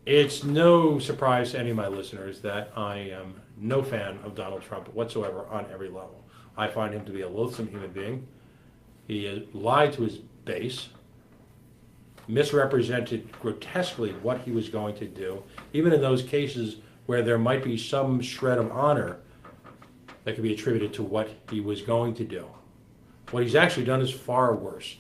It's no surprise to any of my listeners that I am no fan of Donald Trump whatsoever on every level. I find him to be a loathsome human being. He has lied to his base, misrepresented grotesquely what he was going to do, even in those cases where there might be some shred of honor that could be attributed to what he was going to do. What he's actually done is far worse.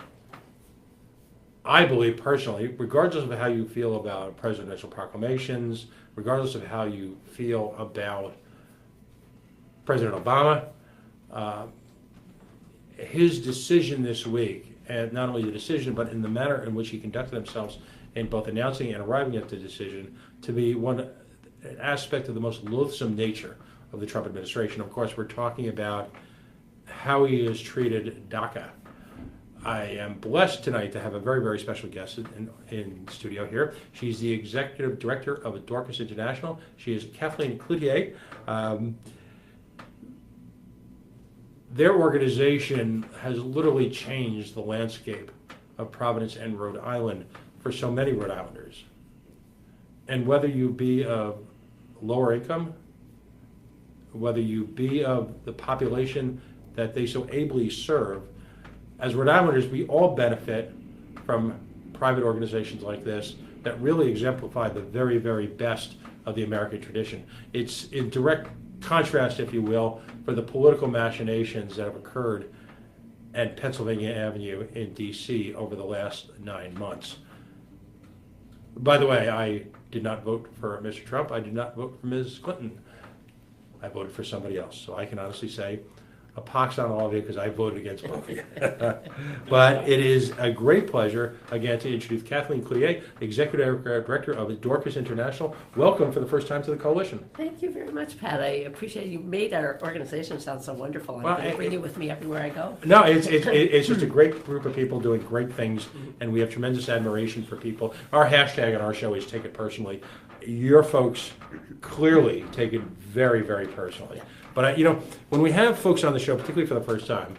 I believe personally, regardless of how you feel about presidential proclamations, regardless of how you feel about President Obama, his decision this week, and not only the decision, but in the manner in which he conducted himself in both announcing and arriving at the decision, to be an aspect of the most loathsome nature of the Trump administration. Of course, we're talking about how he has treated DACA. I am blessed tonight to have a very, very special guest in studio here. She's the executive director of Dorcas International. She is Kathleen Cloutier. Their organization has literally changed the landscape of Providence and Rhode Island for so many Rhode Islanders. And whether you be of lower income, whether you be of the population that they so ably serve, as Rhode Islanders, we all benefit from private organizations like this that really exemplify the very, very best of the American tradition. It's in direct contrast, if you will, for the political machinations that have occurred at Pennsylvania Avenue in D.C. over the last 9 months. By the way, I did not vote for Mr. Trump. I did not vote for Ms. Clinton. I voted for somebody else. So I can honestly say, a pox on all of you, because I voted against both of you. But it is a great pleasure, again, to introduce Kathleen Cloutier, Executive Director of Dorcas International. Welcome for the first time to the Coalition. Thank you very much, Pat. I appreciate you made our organization sound so wonderful. I'm going to bring you with me everywhere I go. No, it's just a great group of people doing great things, and we have tremendous admiration for people. Our hashtag on our show is Take It Personally. Your folks clearly take it very, very personally. But, when we have folks on the show, particularly for the first time,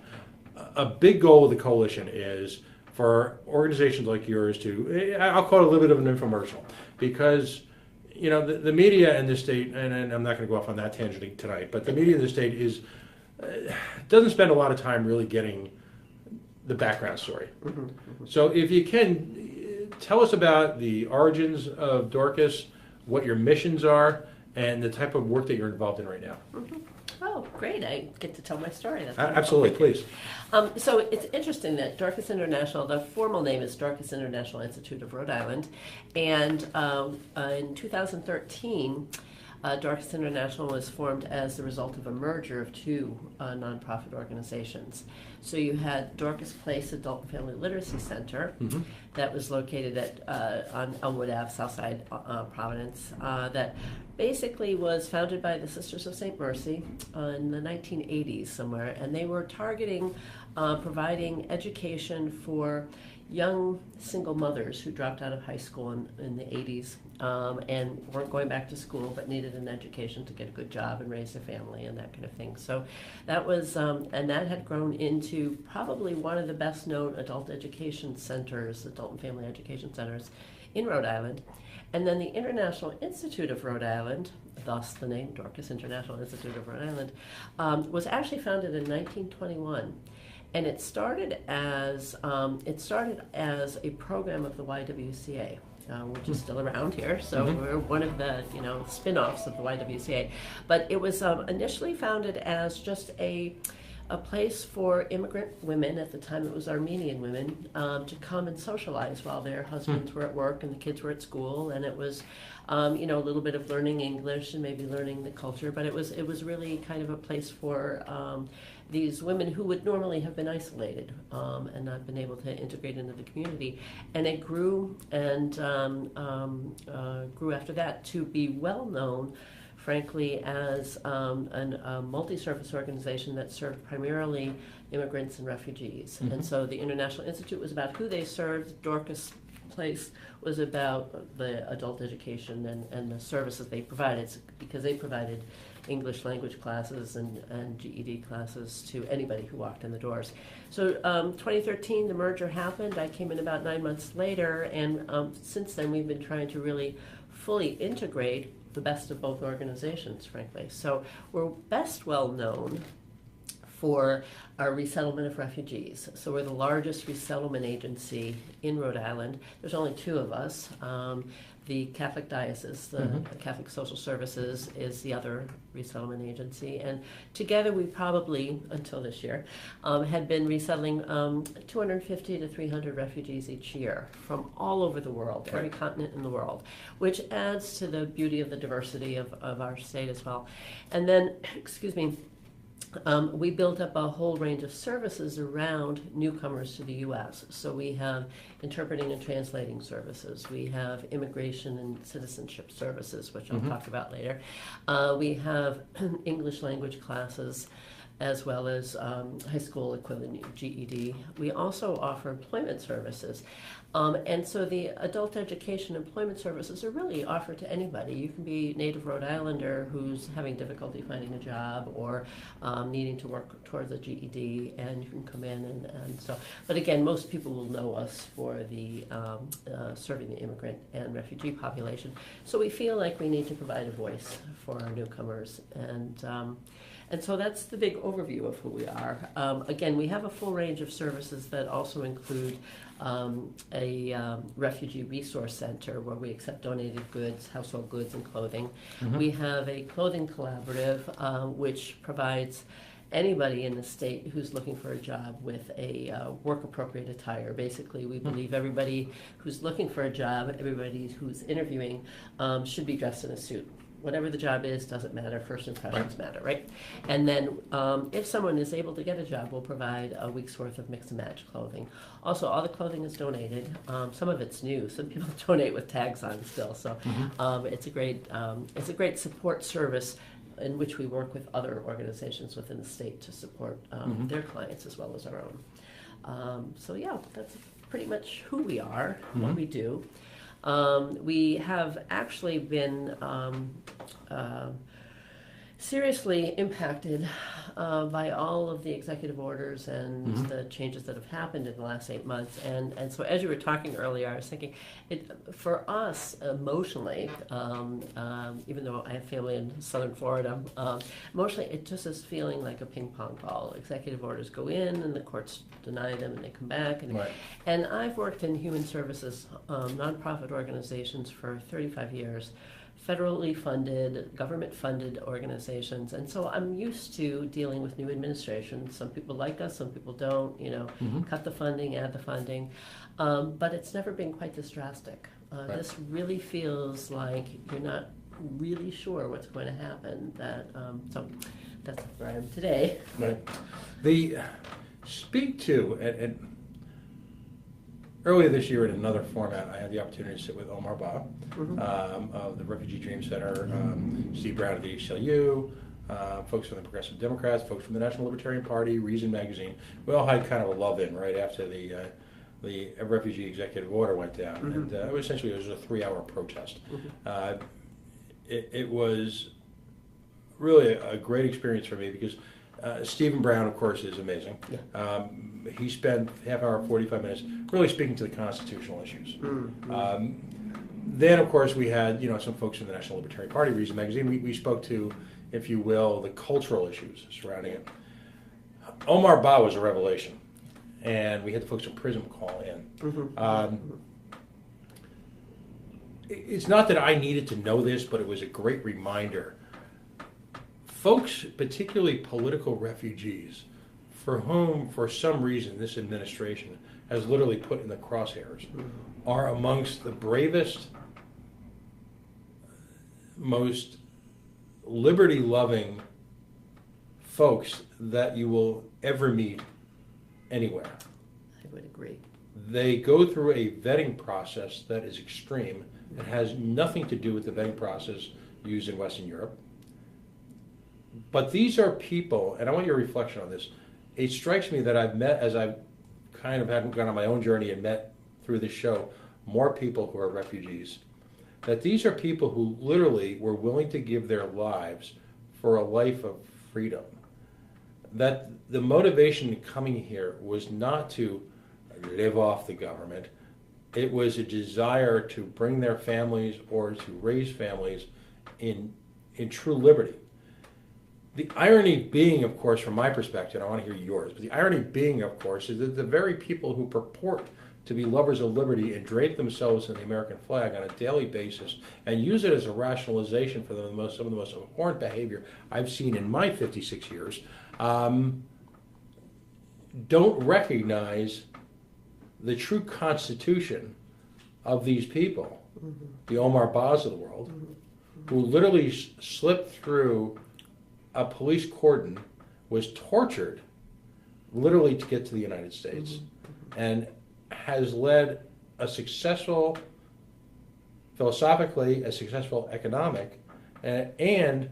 a big goal of the coalition is for organizations like yours to, I'll call it a little bit of an infomercial, because, the media in this state, and I'm not going to go off on that tangent tonight, but the media in this state doesn't spend a lot of time really getting the background story. So if you can, tell us about the origins of Dorcas, what your missions are, and the type of work that you're involved in right now. Oh, great. I get to tell my story. That's absolutely, please. So it's interesting that Dorcas International, the formal name is Dorcas International Institute of Rhode Island, and in 2013, Dorcas International was formed as the result of a merger of two nonprofit organizations. So you had Dorcas Place Adult and Family Literacy Center that was located on Elmwood Ave, Southside Providence, that basically was founded by the Sisters of St. Mercy in the 1980s somewhere, and they were targeting providing education for young single mothers who dropped out of high school in the 80s and weren't going back to school but needed an education to get a good job and raise their family and that kind of thing. So that was, and that had grown into probably one of the best known adult education centers, adult and family education centers in Rhode Island. And then the International Institute of Rhode Island, thus the name Dorcas International Institute of Rhode Island, was actually founded in 1921. And it started as a program of the YWCA, which is still around here. So we're one of the spin-offs of the YWCA. But it was initially founded as just a place for immigrant women, at the time it was Armenian women, to come and socialize while their husbands were at work and the kids were at school. And it was, a little bit of learning English and maybe learning the culture. But it was really kind of a place for these women who would normally have been isolated and not been able to integrate into the community. And it grew and grew after that to be well known, frankly, as a multi-service organization that served primarily immigrants and refugees. And so the International Institute was about who they served. Dorcas place was about the adult education and the services they provided, because they provided English language classes and GED classes to anybody who walked in the doors. So 2013, the merger happened. I came in about 9 months later, and since then we've been trying to really fully integrate the best of both organizations, frankly. So we're best well known for our resettlement of refugees. So we're the largest resettlement agency in Rhode Island. There's only two of us. The Catholic Diocese, the Catholic Social Services, is the other resettlement agency. And together we probably, until this year, had been resettling 250 to 300 refugees each year from all over the world, every continent in the world, which adds to the beauty of the diversity of our state as well. And then, we built up a whole range of services around newcomers to the U.S. So we have interpreting and translating services. We have immigration and citizenship services, which I'll talk about later. We have English language classes, as well as high school equivalent GED. We also offer employment services. And so the adult education employment services are really offered to anybody. You can be a native Rhode Islander who's having difficulty finding a job or needing to work towards a GED, and you can come in and so. But again, most people will know us for the serving the immigrant and refugee population. So we feel like we need to provide a voice for our newcomers, and so that's the big overview of who we are. Again, we have a full range of services that also include a refugee resource center where we accept donated goods, household goods, and clothing. We have a clothing collaborative which provides anybody in the state who's looking for a job with a work-appropriate attire. Basically, we believe everybody who's looking for a job, everybody who's interviewing, should be dressed in a suit. Whatever the job is, doesn't matter. First impressions matter, right? And then if someone is able to get a job, we'll provide a week's worth of mix and match clothing. Also, all the clothing is donated. Some of it's new. Some people donate with tags on still. So it's a great support service in which we work with other organizations within the state to support their clients as well as our own. So yeah, that's pretty much who we are, what we do. We have actually been seriously impacted by all of the executive orders and the changes that have happened in the last 8 months. And so as you were talking earlier, I was thinking, for us emotionally, even though I have family in southern Florida, emotionally it just is feeling like a ping pong ball. Executive orders go in and the courts deny them and they come back. And I've worked in human services, nonprofit organizations for 35 years. Federally funded, government-funded organizations, and so I'm used to dealing with new administrations. Some people like us, some people don't. Cut the funding, add the funding, but it's never been quite this drastic. This really feels like you're not really sure what's going to happen. So that's where I am today. Right. Speak to and earlier this year in another format, I had the opportunity to sit with Omar Ba of the Refugee Dream Center, Steve Brown of the ACLU, folks from the Progressive Democrats, folks from the National Libertarian Party, Reason Magazine. We all had kind of a love-in right after the refugee executive order went down. And it was a 3-hour protest. It was really a great experience for me because Stephen Brown, of course, is amazing. He spent half hour, 45 minutes really speaking to the constitutional issues. Then, of course, we had some folks from the National Libertarian Party, Reason Magazine. We spoke to, if you will, the cultural issues surrounding it. Omar Ba was a revelation, and we had the folks from Prism call in. It's not that I needed to know this, but it was a great reminder. Folks, particularly political refugees, for whom, for some reason, this administration has literally put in the crosshairs, are amongst the bravest, most liberty-loving folks that you will ever meet anywhere. I would agree. They go through a vetting process that is extreme. It has nothing to do with the vetting process used in Western Europe. But these are people, and I want your reflection on this. It strikes me that I've met, as I've kind of had gone on my own journey and met through this show, more people who are refugees, that these are people who literally were willing to give their lives for a life of freedom. That the motivation in coming here was not to live off the government. It was a desire to bring their families or to raise families in true liberty. The irony being, of course, from my perspective, I want to hear yours, but the irony being, of course, is that the very people who purport to be lovers of liberty and drape themselves in the American flag on a daily basis and use it as a rationalization for some of the most abhorrent behavior I've seen in my 56 years, don't recognize the true constitution of these people, the Omar Bas of the world, who literally slipped through a police cordon, was tortured literally to get to the United States, and has led a successful, philosophically, a successful economic, and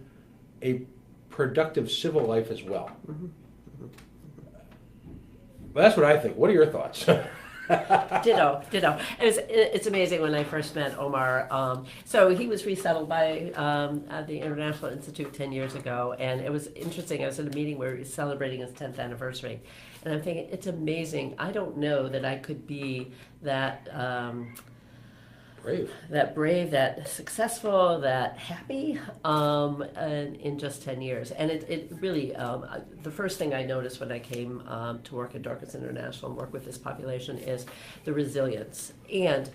a productive civil life as well. But that's what I think. What are your thoughts? Ditto. It's amazing when I first met Omar. So he was resettled by at the International Institute 10 years ago, and it was interesting. I was at a meeting where he was celebrating his 10th anniversary, and I'm thinking, it's amazing. I don't know that I could be that brave, that successful, that happy in just 10 years. And it really, the first thing I noticed when I came to work at Dorcas International and work with this population is the resilience. And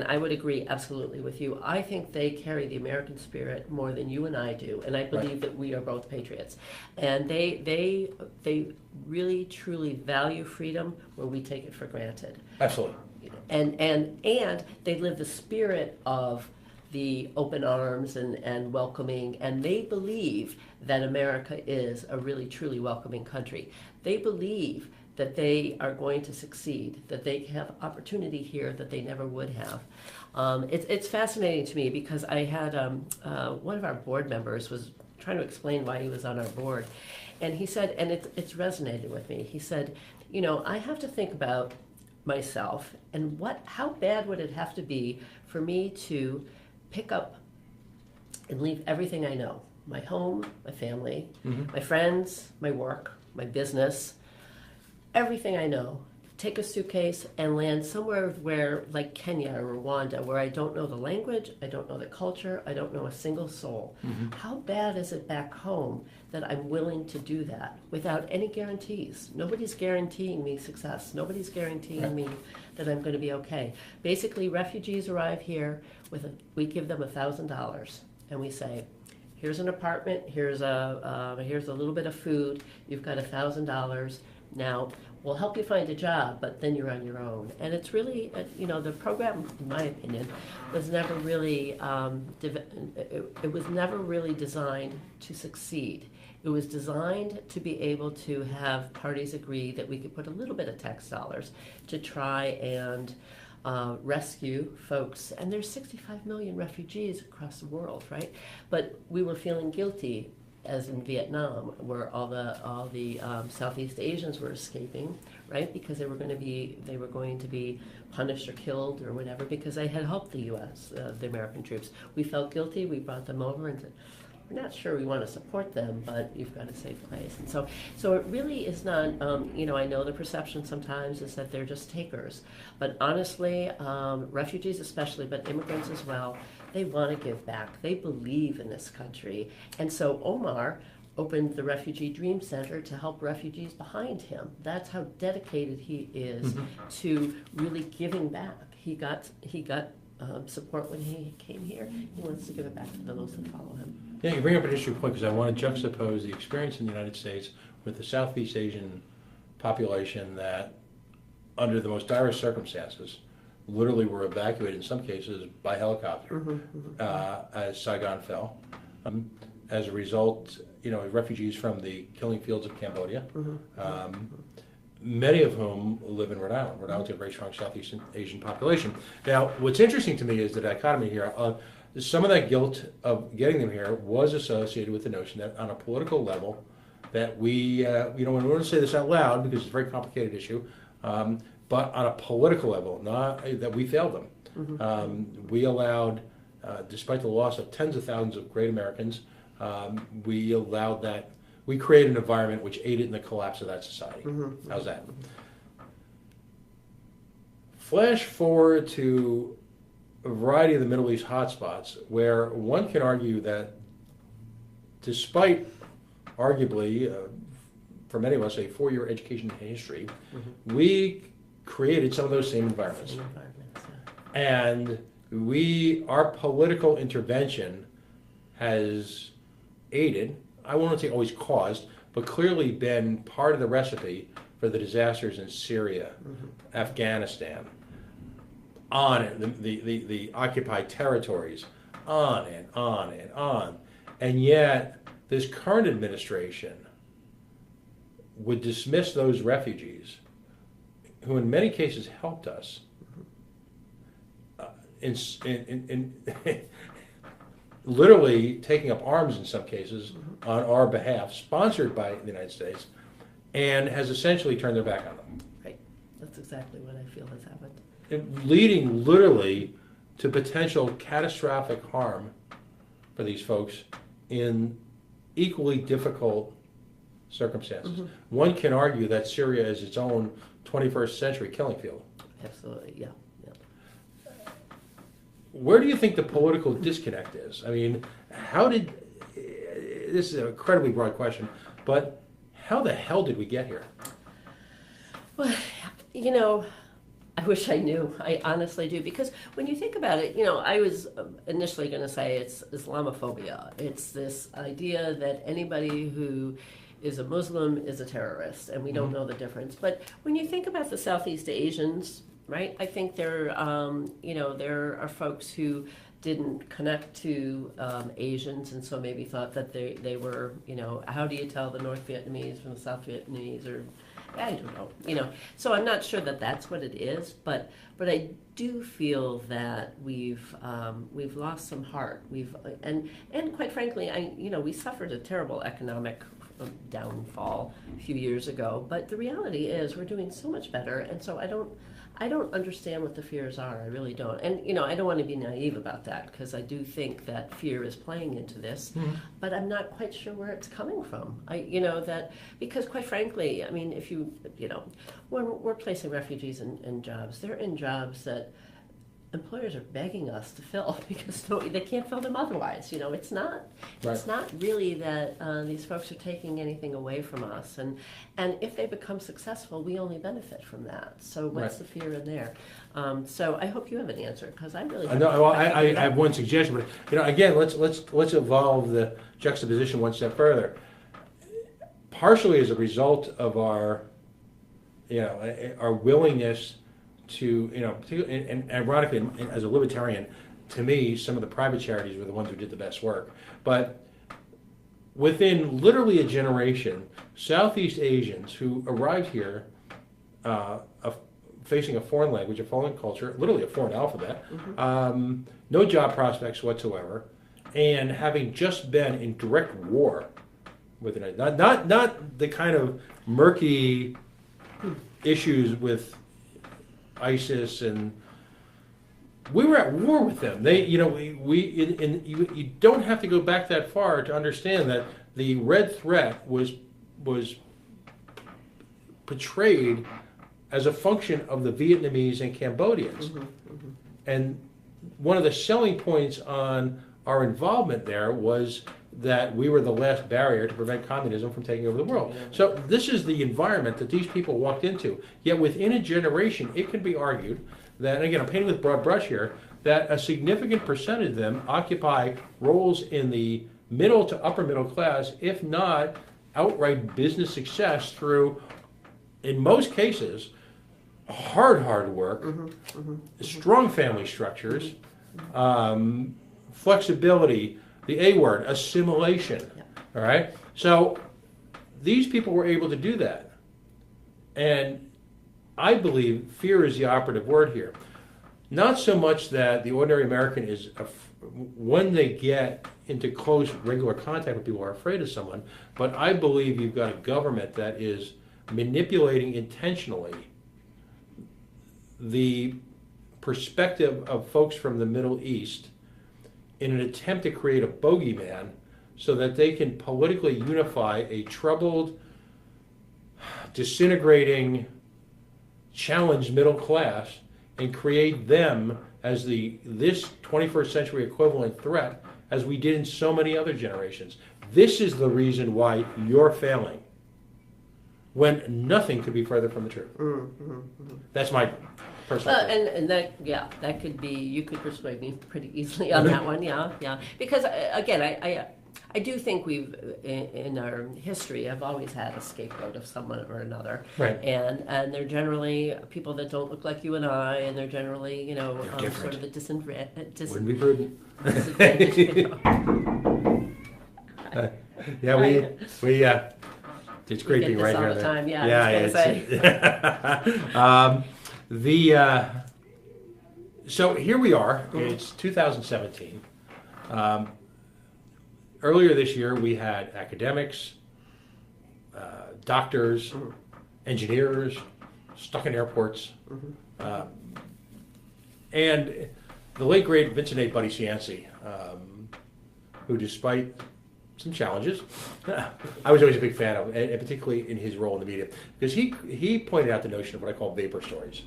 I would agree absolutely with you. I think they carry the American spirit more than you and I do, and I believe that we are both patriots. And they really truly value freedom where we take it for granted. Absolutely. And they live the spirit of the open arms and welcoming, and they believe that America is a really truly welcoming country. They believe that they are going to succeed, that they have opportunity here that they never would have. It's fascinating to me because I had one of our board members was trying to explain why he was on our board, and he said, and it's resonated with me, he said, I have to think about myself and how bad would it have to be for me to pick up and leave everything I know, my home, my family, my friends, my work, my business, everything I know, take a suitcase and land somewhere where, like Kenya or Rwanda, where I don't know the language, I don't know the culture, I don't know a single soul. How bad is it back home that I'm willing to do that without any guarantees? Nobody's guaranteeing me success. Nobody's guaranteeing me that I'm going to be okay. Basically, refugees arrive here we give them $1,000 and we say, here's an apartment, here's a little bit of food, you've got $1,000. Now, we'll help you find a job, but then you're on your own. And it's really, the program, in my opinion, was never really, it was never really designed to succeed. It was designed to be able to have parties agree that we could put a little bit of tax dollars to try and rescue folks. And there's 65 million refugees across the world, right? But we were feeling guilty, as in Vietnam, where all the Southeast Asians were escaping, right? Because they were going to be punished or killed or whatever because they had helped the U.S., the American troops. We felt guilty. We brought them over and said, we're not sure we want to support them, but you've got a safe place. And so it really is not. I know the perception sometimes is that they're just takers, but honestly, refugees especially, but immigrants as well, they want to give back. They believe in this country. And so Omar opened the Refugee Dream Center to help refugees behind him. That's how dedicated he is to really giving back. He got support when he came here. He wants to give it back to those that follow him. Yeah, you bring up an interesting point because I want to juxtapose the experience in the United States with the Southeast Asian population that, under the most dire circumstances, literally were evacuated in some cases by helicopter as Saigon fell. As a result, refugees from the killing fields of Cambodia, many of whom live in Rhode Island. Rhode Island's got a very strong Southeast Asian population. Now, what's interesting to me is the dichotomy here. Some of that guilt of getting them here was associated with the notion that on a political level, that we, we don't want to say this out loud because it's a very complicated issue, but on a political level, not that we failed them. We allowed, despite the loss of tens of thousands of great Americans, we allowed that, we created an environment which aided in the collapse of that society. How's that? Flash forward to a variety of the Middle East hotspots where one can argue that despite arguably, for many of us, a 4-year education in history, we created some of those same environments. And our political intervention has aided, I won't say always caused, but clearly been part of the recipe for the disasters in Syria, Afghanistan, on it, the occupied territories, on and on and on. And yet, this current administration would dismiss those refugees, who in many cases helped us, in literally taking up arms in some cases on our behalf, sponsored by the United States, and has essentially turned their back on them. Right. That's exactly what I feel has happened. Leading literally to potential catastrophic harm for these folks in equally difficult circumstances. One can argue that Syria is its own 21st century killing field. Absolutely, yeah. Where do you think the political disconnect is? I mean, this is an incredibly broad question, but how the hell did we get here? Well, I wish I knew. I honestly do. Because when you think about it, I was initially going to say it's Islamophobia. It's this idea that anybody who is a Muslim is a terrorist, and we don't know the difference. But when you think about the Southeast Asians, right, I think there are folks who didn't connect to Asians, and so maybe thought that they were, how do you tell the North Vietnamese from the South Vietnamese, or I don't know, So I'm not sure that that's what it is, but I do feel that we've lost some heart. And quite frankly, we suffered a terrible economic downfall a few years ago, but the reality is we're doing so much better, and so I don't understand what the fears are. I really don't. And, I don't want to be naive about that, because I do think that fear is playing into this, but I'm not quite sure where it's coming from. Because quite frankly, I mean, if we're placing refugees in jobs, they're in jobs that employers are begging us to fill because they can't fill them otherwise. It's not really that these folks are taking anything away from us, and if they become successful, we only benefit from that. So what's the fear in there? So I hope you have an answer, because I really I have one suggestion, but again, let's evolve the juxtaposition one step further. Partially as a result of our willingness to, and ironically, as a libertarian, to me, some of the private charities were the ones who did the best work. But within literally a generation, Southeast Asians who arrived here facing a foreign language, a foreign culture, literally a foreign alphabet, no job prospects whatsoever, and having just been in direct war with the not the kind of murky issues with ISIS, and we were at war with them. You don't have to go back that far to understand that the red threat was portrayed as a function of the Vietnamese and Cambodians. And one of the selling points on our involvement there was that we were the last barrier to prevent communism from taking over the world. So this is the environment that these people walked into. Yet within a generation, it can be argued that, and again, I'm painting with broad brush here, that a significant percentage of them occupy roles in the middle to upper middle class, if not outright business success through, in most cases, hard work, strong family structures, flexibility, the A word, assimilation. All right? So these people were able to do that. And I believe fear is the operative word here. Not so much that the ordinary American is, when they get into close, regular contact with people, are afraid of someone, but I believe you've got a government that is manipulating intentionally the perspective of folks from the Middle East in an attempt to create a bogeyman so that they can politically unify a troubled, disintegrating, challenged middle class and create them as this 21st century equivalent threat as we did in so many other generations. This is the reason why you're failing, when nothing could be further from the truth. That's my personal opinion. And that could be, you could persuade me pretty easily on that one, yeah. Because again, I do think we've, in our history, have always had a scapegoat of someone or another. Right. And they're generally people that don't look like you and I, and they're generally, They're sort of a Wouldn't be prudent. disadvantaged. It's creeping this right all here. the time, yeah, I was gonna So here we are. It's 2017. Earlier this year, we had academics, doctors, engineers stuck in airports, and the late great Vincent A. Buddy Cianci, who, despite some challenges, I was always a big fan of, and particularly in his role in the media, because he pointed out the notion of what I call vapor stories.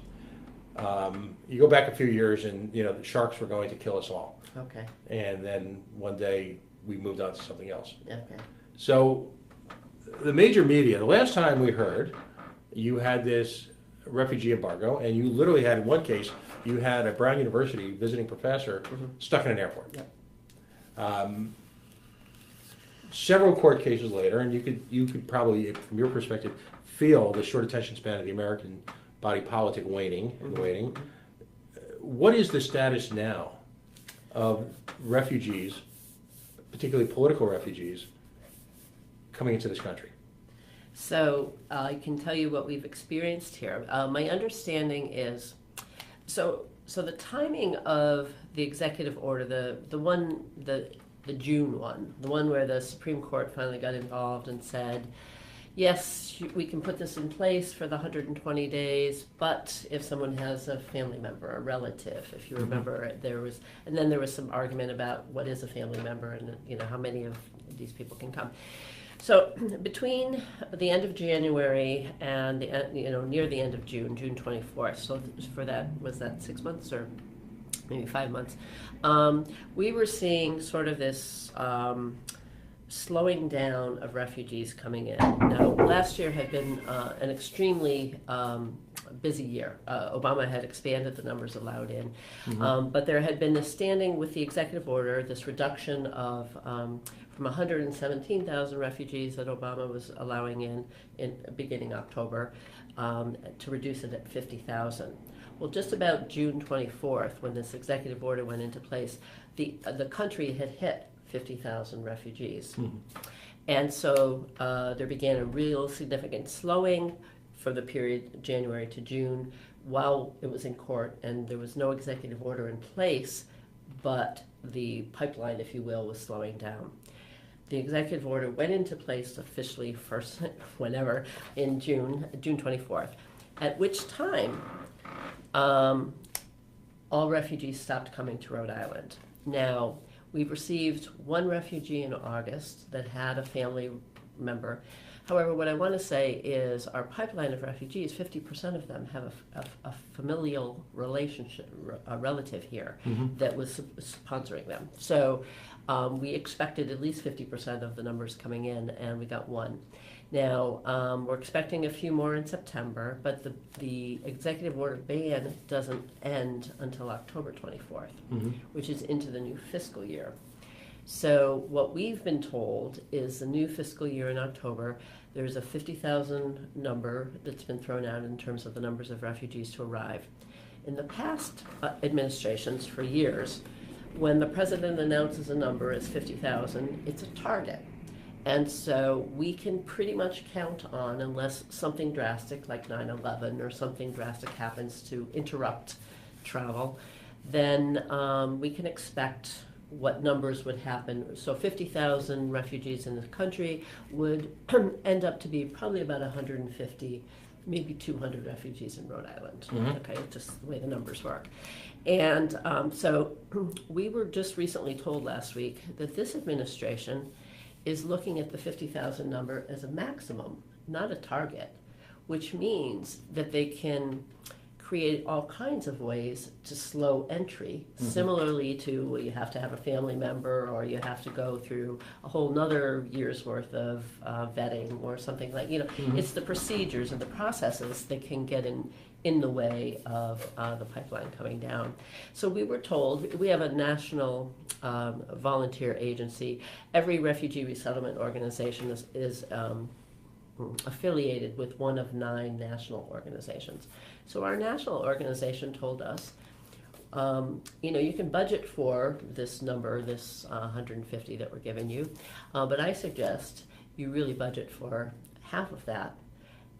You go back a few years, and the sharks were going to kill us all, Okay, and then one day we moved on to something else. okay. So the major media, the last time we heard, you had this refugee embargo, and you literally had, in one case, you had a Brown University visiting professor stuck in an airport. Several court cases later, and you could probably, from your perspective, feel the short attention span of the American body politic waning and waiting. What is the status now of refugees, particularly political refugees, coming into this country? So I can tell you what we've experienced here. My understanding is, so the timing of the executive order, the June one, the one where the Supreme Court finally got involved and said, yes, we can put this in place for the 120 days, but if someone has a family member, a relative, if you remember, there was some argument about what is a family member and how many of these people can come. So between the end of January and near the end of June, June 24th, so for that, was that 6 months or maybe 5 months, we were seeing sort of this slowing down of refugees coming in. Now, last year had been an extremely busy year. Obama had expanded the numbers allowed in, but there had been this standing with the executive order, this reduction of from 117,000 refugees that Obama was allowing in beginning October to reduce it at 50,000. Well, just about June 24th, when this executive order went into place, the country had hit 50,000 refugees. And so there began a real significant slowing for the period January to June while it was in court, and there was no executive order in place, but the pipeline, if you will, was slowing down. The executive order went into place officially first, whenever, in June 24th, at which time all refugees stopped coming to Rhode Island. Now, we've received one refugee in August that had a family member. However, what I want to say is our pipeline of refugees, 50% of them have a familial relationship, a relative here that was sponsoring them. So we expected at least 50% of the numbers coming in, and we got one. Now, we're expecting a few more in September, but the executive order ban doesn't end until October 24th, which is into the new fiscal year. So what we've been told is the new fiscal year in October, there's a 50,000 number that's been thrown out in terms of the numbers of refugees to arrive. In the past administrations, for years, when the president announces a number as 50,000, it's a target. And so we can pretty much count on, unless something drastic like 9/11 or something drastic happens to interrupt travel, then we can expect what numbers would happen. So 50,000 refugees in the country would end up to be probably about 150 maybe 200 refugees in Rhode Island. Mhm. Okay, just the way the numbers work. And so we were just recently told last week that this administration is looking at the 50,000 number as a maximum, not a target, which means that they can create all kinds of ways to slow entry, similarly to, well, you have to have a family member, or you have to go through a whole nother year's worth of vetting or something like, it's the procedures and the processes that can get in the way of the pipeline coming down. So we were told, we have a national volunteer agency. Every refugee resettlement organization is affiliated with one of 9 national organizations. So our national organization told us, you can budget for this number, this 150 that we're giving you, but I suggest you really budget for half of that,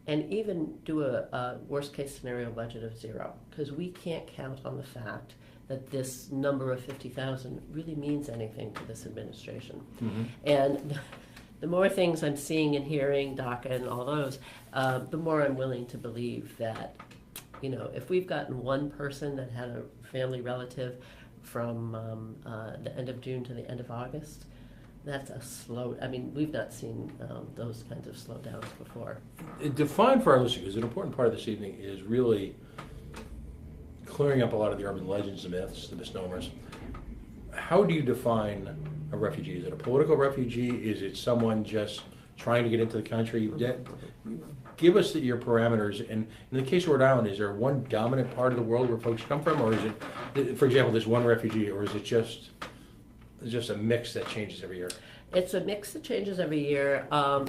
and even do a worst case scenario budget of 0, because we can't count on the fact that this number of 50,000 really means anything to this administration. And the more things I'm seeing and hearing, DACA and all those, the more I'm willing to believe that, if we've gotten one person that had a family relative from the end of June to the end of August, that's a slow, we've not seen those kinds of slowdowns before. Define for our listeners, because an important part of this evening is really clearing up a lot of the urban legends, the myths, the misnomers. How do you define a refugee? Is it a political refugee? Is it someone just trying to get into the country? Give us your parameters. And in the case of Rhode Island, is there one dominant part of the world where folks come from, or is it, for example, this one refugee, or is it just a mix that changes every year? It's a mix that changes every year,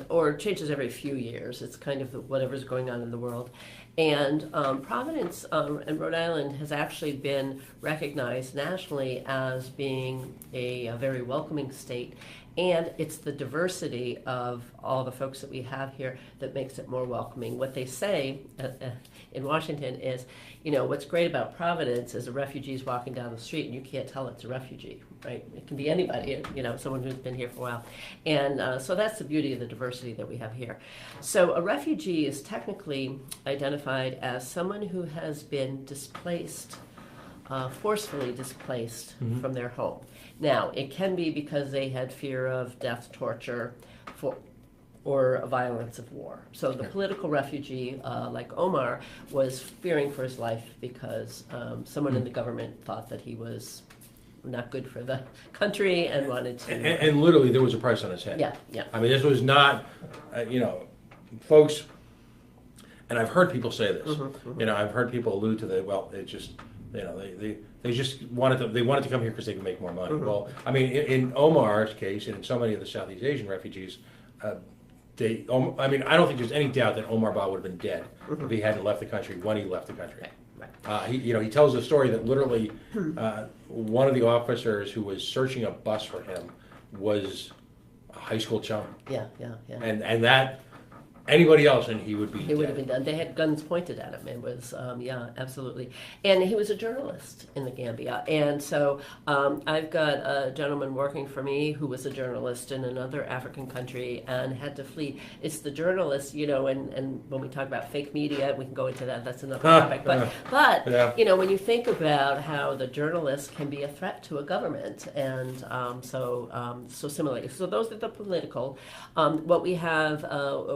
or changes every few years. It's kind of whatever's going on in the world. And Providence and Rhode Island has actually been recognized nationally as being a very welcoming state. And it's the diversity of all the folks that we have here that makes it more welcoming. What they say in Washington is, what's great about Providence is a refugee's walking down the street and you can't tell it's a refugee, right? It can be anybody, someone who's been here for a while. And so that's the beauty of the diversity that we have here. So a refugee is technically identified as someone who has been displaced, forcefully displaced from their home. Now, it can be because they had fear of death, torture, or violence of war. So the political refugee, like Omar, was fearing for his life because someone in the government thought that he was not good for the country and wanted to... And literally, there was a price on his head. Yeah. This was not, folks... And I've heard people say this. I've heard people allude to it just... they just wanted to come here because they could make more money. Well, in Omar's case, and in so many of the Southeast Asian refugees, I don't think there's any doubt that Omar Ba would have been dead if he hadn't left the country when he left the country. Right. He tells a story that literally one of the officers who was searching a bus for him was a high school chum. Yeah. And that. Anybody else, and he would be. He would have been done. They had guns pointed at him. It was, absolutely. And he was a journalist in the Gambia. And so I've got a gentleman working for me who was a journalist in another African country and had to flee. It's the journalist, and when we talk about fake media, we can go into that. That's another topic. But when you think about how the journalist can be a threat to a government, and so similarly. So those are the political. What we have,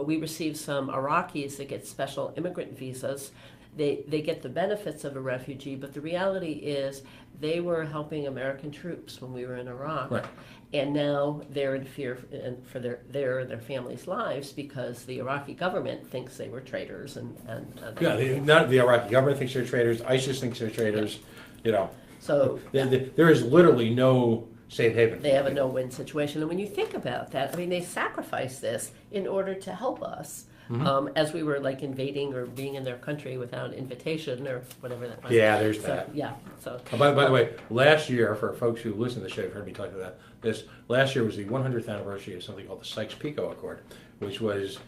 we receive some Iraqis that get special immigrant visas. They get the benefits of a refugee, but the reality is they were helping American troops when we were in Iraq. Right. And now they're in fear for their families' lives because the Iraqi government thinks they were traitors. The Iraqi government thinks they're traitors. ISIS thinks they're traitors. So there is literally no safe haven. They have a no-win situation. And when you think about that, they sacrificed this in order to help us as we were invading or being in their country without invitation or whatever that was. Yeah, there's that. Yeah. So. By the way, last year, for folks who listen to the show, have heard me talk about this. Last year was the 100th anniversary of something called the Sykes-Picot Accord, which was,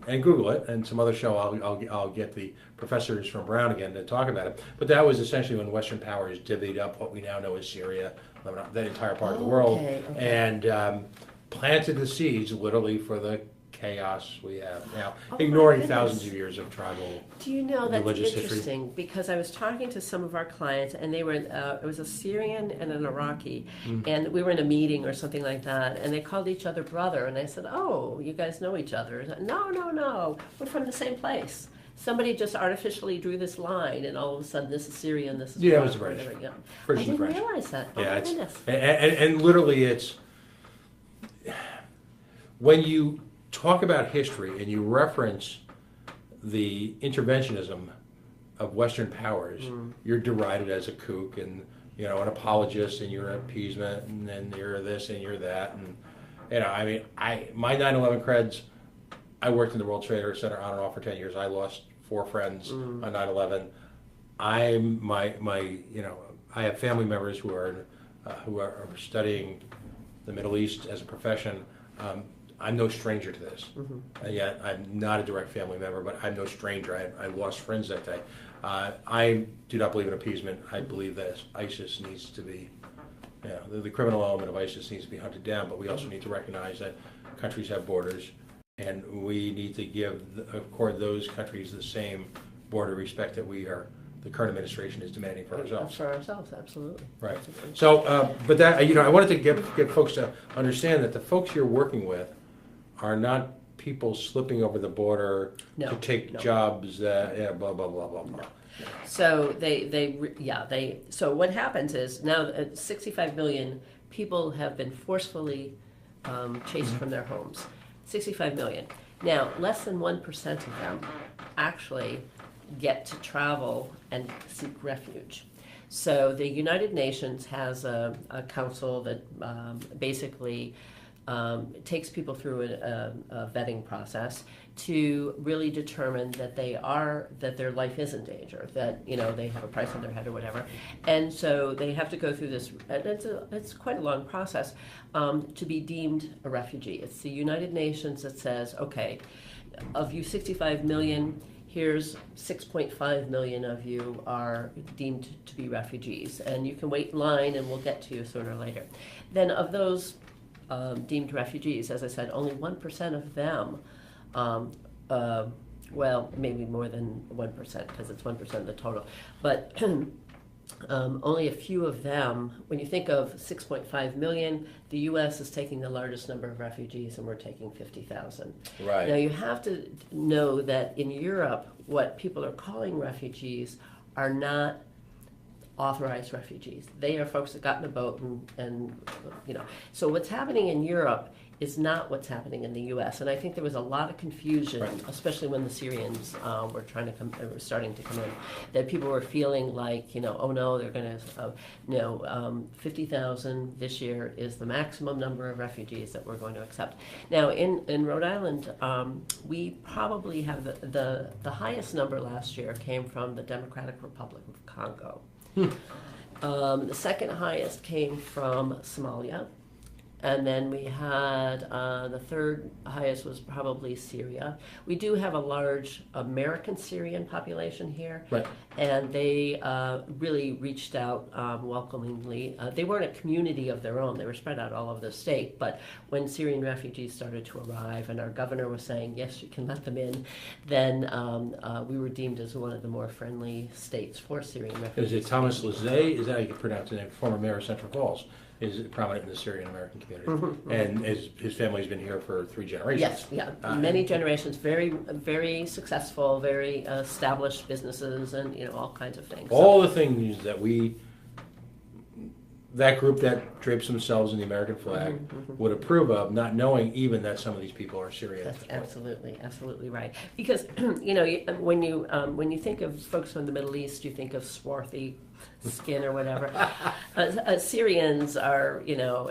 and Google it, and some other show I'll get the professors from Brown again to talk about it. But that was essentially when Western powers divvied up what we now know as Syria, that entire part of the world, and planted the seeds literally for the chaos we have now, Oh, ignoring my thousands goodness. of years of tribal. Do you know, that's Religious history. interesting, because I was talking to some of our clients, and they were, it was a Syrian and an Iraqi, and we were in a meeting or something like that, and they called each other brother, and I said, oh, you guys know each other? I said, no, we're from the same place. Somebody just artificially drew this line, and all of a sudden this is Syria and this is Yeah, it was Iraq, the British. whatever, yeah. British I and didn't French. realize that. Oh, Yeah, my it's, goodness. and literally it's, when you talk about history and you reference the interventionism of Western powers, you're derided as a kook and, you know, an apologist, and you're an appeasement, and then you're this and you're that, and, you know, I mean, my 9/11 creds, I worked in the World Trade Center on and off for 10 years. I lost 4 friends on 9/11. You know, I have family members who are studying the Middle East as a profession. I'm no stranger to this. Yet I'm not a direct family member, but I'm no stranger. I lost friends that day. I do not believe in appeasement. I believe that ISIS needs to be, you know, the criminal element of ISIS needs to be hunted down, but we also need to recognize that countries have borders, and we need to accord those countries the same border respect that the current administration is demanding for ourselves. For ourselves, absolutely. Right. So, but that, you know, I wanted to get folks to understand that the folks you're working with are not people slipping over the border to take jobs that, blah, blah, blah, blah, blah. So so what happens is now 65 million people have been forcefully chased from their homes. 65 million. Now, less than 1% of them actually get to travel and seek refuge. So the United Nations has a council that basically takes people through a vetting process to really determine that their life is in danger, that, you know, they have a price on their head or whatever, and so they have to go through this. And it's quite a long process to be deemed a refugee. It's the United Nations that says, okay, of you 65 million. Here's 6.5 million of you are deemed to be refugees, and you can wait in line, and we'll get to you sooner or later. Then of those deemed refugees, as I said, only 1% of them, well, maybe more than 1%, because it's 1% of the total, but only a few of them, when you think of 6.5 million, the U.S. is taking the largest number of refugees, and we're taking 50,000. Right. Now, you have to know that in Europe, what people are calling refugees are not authorized refugees. They are folks that got in a boat and you know. So what's happening in Europe is not what's happening in the U.S. And I think there was a lot of confusion, especially when the Syrians were starting to come in, that people were feeling like, you know, oh no, they're going to, 50,000 this year is the maximum number of refugees that we're going to accept. Now, in Rhode Island, we probably have the highest number last year came from the Democratic Republic of Congo. The second highest came from Somalia. And then we had the third highest was probably Syria. We do have a large American Syrian population here, right. And they really reached out welcomingly. They weren't a community of their own; they were spread out all over the state. But when Syrian refugees started to arrive, and our governor was saying, "Yes, you can let them in," then we were deemed as one of the more friendly states for Syrian refugees. Is it Thomas Lizet? Is that how you pronounce the name? Former mayor of Central Falls. Is prominent in the Syrian American community, and his family's been here for 3 generations. Yes, yeah, many generations. Very, very successful, very established businesses, and all kinds of things. All the things that group that drapes themselves in the American flag would approve of, not knowing even that some of these people are Syrian. That's absolutely right. Because when you think of folks from the Middle East, you think of swarthy skin or whatever. Syrians are,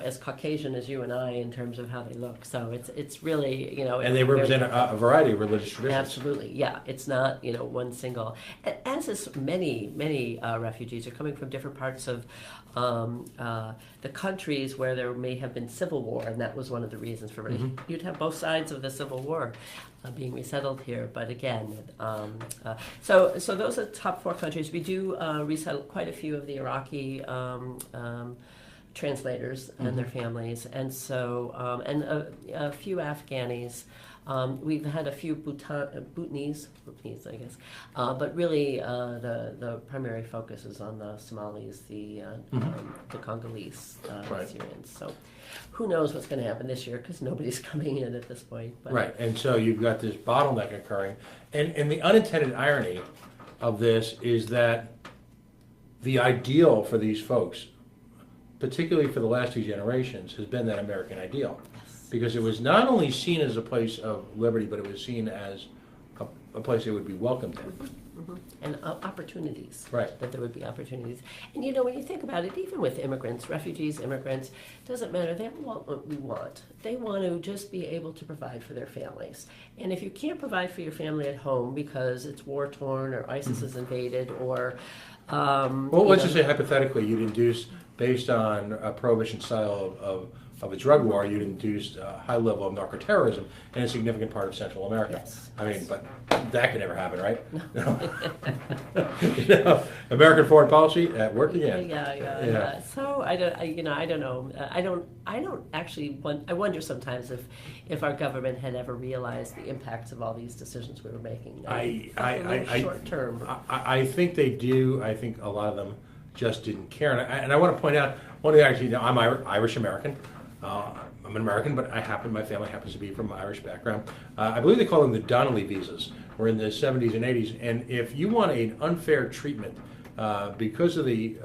as Caucasian as you and I in terms of how they look. So it's really, And they represent a variety of religious traditions. Absolutely, yeah. It's not, one single. As is many refugees are coming from different parts of the countries where there may have been civil war, and that was one of the reasons for it. You'd have both sides of the civil war being resettled here, but again, so those are the top 4 countries. We do resettle quite a few of the Iraqi translators and their families, and so and a few Afghanis. We've had a few Bhutanese, I guess, but really the primary focus is on the Somalis, the Congolese, Right. Syrians. So who knows what's going to happen this year because nobody's coming in at this point. But. Right, and so you've got this bottleneck occurring. And the unintended irony of this is that the ideal for these folks, particularly for the last two generations, has been that American ideal. Because it was not only seen as a place of liberty, but it was seen as a place they would be welcomed in. And opportunities. Right. That there would be opportunities. And when you think about it, even with immigrants, refugees, immigrants, doesn't matter. They want what we want. They want to just be able to provide for their families. And if you can't provide for your family at home because it's war-torn or ISIS has invaded or... well, let's just say hypothetically you'd induce, based on a prohibition style of a drug war, you'd induce a high level of narco-terrorism in a significant part of Central America. Yes. I mean, but that could never happen, right? No. American foreign policy at work again. Yeah. So I don't know. I don't actually. I wonder sometimes if our government had ever realized the impacts of all these decisions we were making. Short term. I think they do. I think a lot of them just didn't care. And I want to point out one of the actually. I'm Irish American. I'm an American, but my family happens to be from an Irish background. I believe they call them the Donnelly visas. We're in the 70s and 80s, and if you want an unfair treatment because of the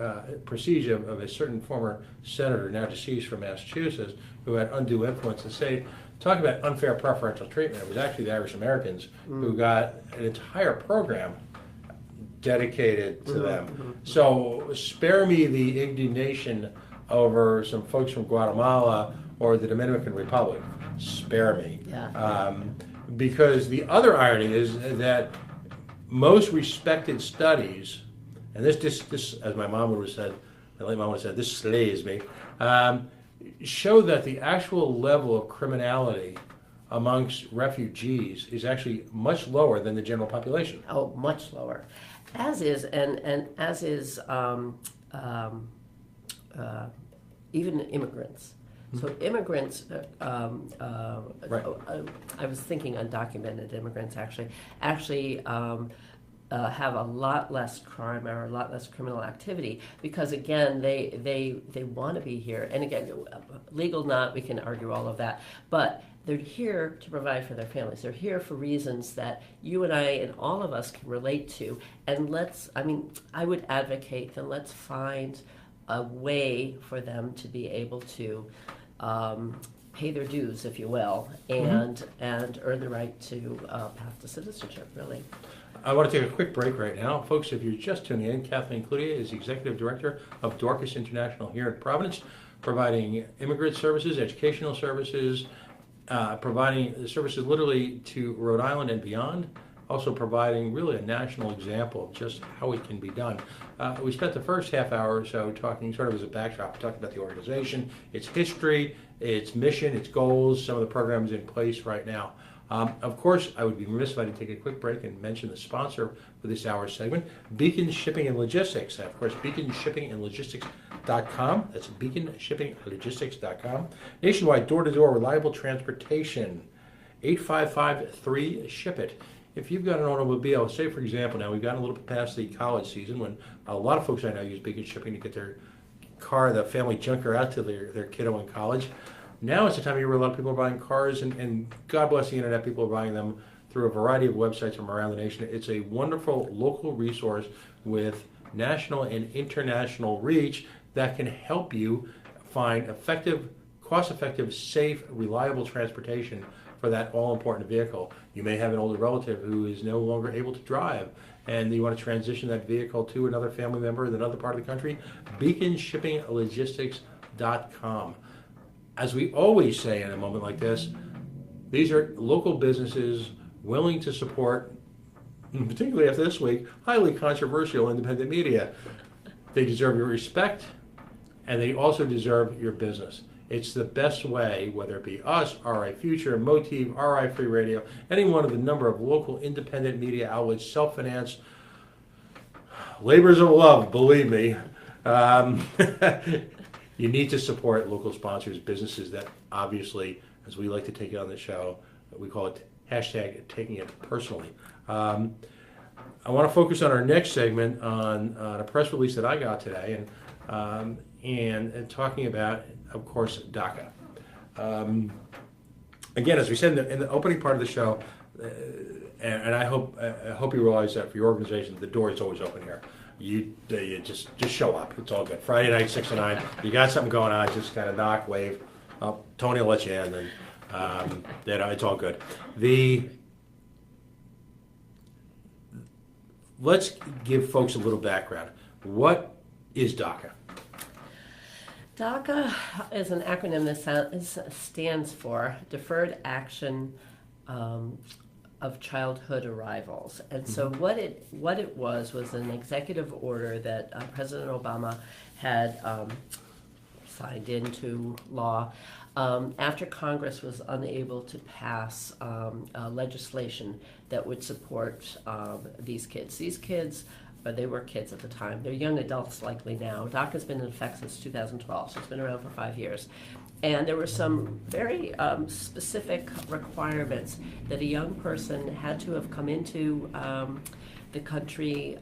prestige of a certain former senator, now deceased from Massachusetts, who had undue influence in the state, talk about unfair preferential treatment. It was actually the Irish Americans who got an entire program dedicated to them. So spare me the indignation over some folks from Guatemala or the Dominican Republic. Spare me. Yeah. Because the other irony is that most respected studies, and this as my mom would have said, my late mom would have said, this slays me, show that the actual level of criminality amongst refugees is actually much lower than the general population. Oh, much lower. As is, and as is even immigrants. So immigrants, Right. I was thinking undocumented immigrants actually have a lot less crime or a lot less criminal activity because again they want to be here, and again legal not, we can argue all of that, but they're here to provide for their families. They're here for reasons that you and I and all of us can relate to, and I would advocate that let's find a way for them to be able to pay their dues, if you will, and earn the right to path to citizenship, really. I want to take a quick break right now. Folks, if you're just tuning in, Kathleen Cloutier is the Executive Director of Dorcas International here in Providence, providing immigrant services, educational services, providing services literally to Rhode Island and beyond, also providing really a national example of just how it can be done. We spent the first half hour or so talking sort of as a backdrop, talking about the organization, its history, its mission, its goals, some of the programs in place right now. Of course, I would be remiss if I didn't take a quick break and mention the sponsor for this hour's segment, Beacon Shipping and Logistics. And of course, beaconshippingandlogistics.com. That's beaconshippingandlogistics.com. Nationwide, door-to-door, reliable transportation. 855-3-SHIP-IT. If you've got an automobile, say for example, now we've gotten a little bit past the college season when a lot of folks I know use Beacon Shipping to get their car, the family junker, out to their kiddo in college. Now it's the time of year where a lot of people are buying cars, and God bless the internet, people are buying them through a variety of websites from around the nation. It's a wonderful local resource with national and international reach that can help you find effective, cost-effective, safe, reliable transportation for that all-important vehicle. You may have an older relative who is no longer able to drive, and you want to transition that vehicle to another family member in another part of the country. beaconshippinglogistics.com. As we always say in a moment like this, these are local businesses willing to support, particularly after this week, highly controversial independent media. They deserve your respect, and they also deserve your business. It's the best way, whether it be us, RI Future, Motive, RI Free Radio, any one of the number of local independent media outlets, self-financed, labors of love, believe me. You need to support local sponsors, businesses that obviously, as we like to take it on the show, we call it hashtag taking it personally. I want to focus on our next segment on a press release that I got today, and talking about, of course, DACA. Again, as we said in the opening part of the show, and I hope you realize that for your organization, the door is always open here. You just show up. It's all good. Friday night, 6 to 9. You got something going on, just kind of knock, wave. Tony will let you in, and it's all good. Let's give folks a little background. What is DACA? DACA is an acronym that stands for Deferred Action of Childhood Arrivals. And so what it was an executive order that President Obama had signed into law after Congress was unable to pass legislation that would support these kids. These kids, they were kids at the time. They're young adults likely now. DACA's been in effect since 2012, so it's been around for 5 years. And there were some very specific requirements that a young person had to have come into the country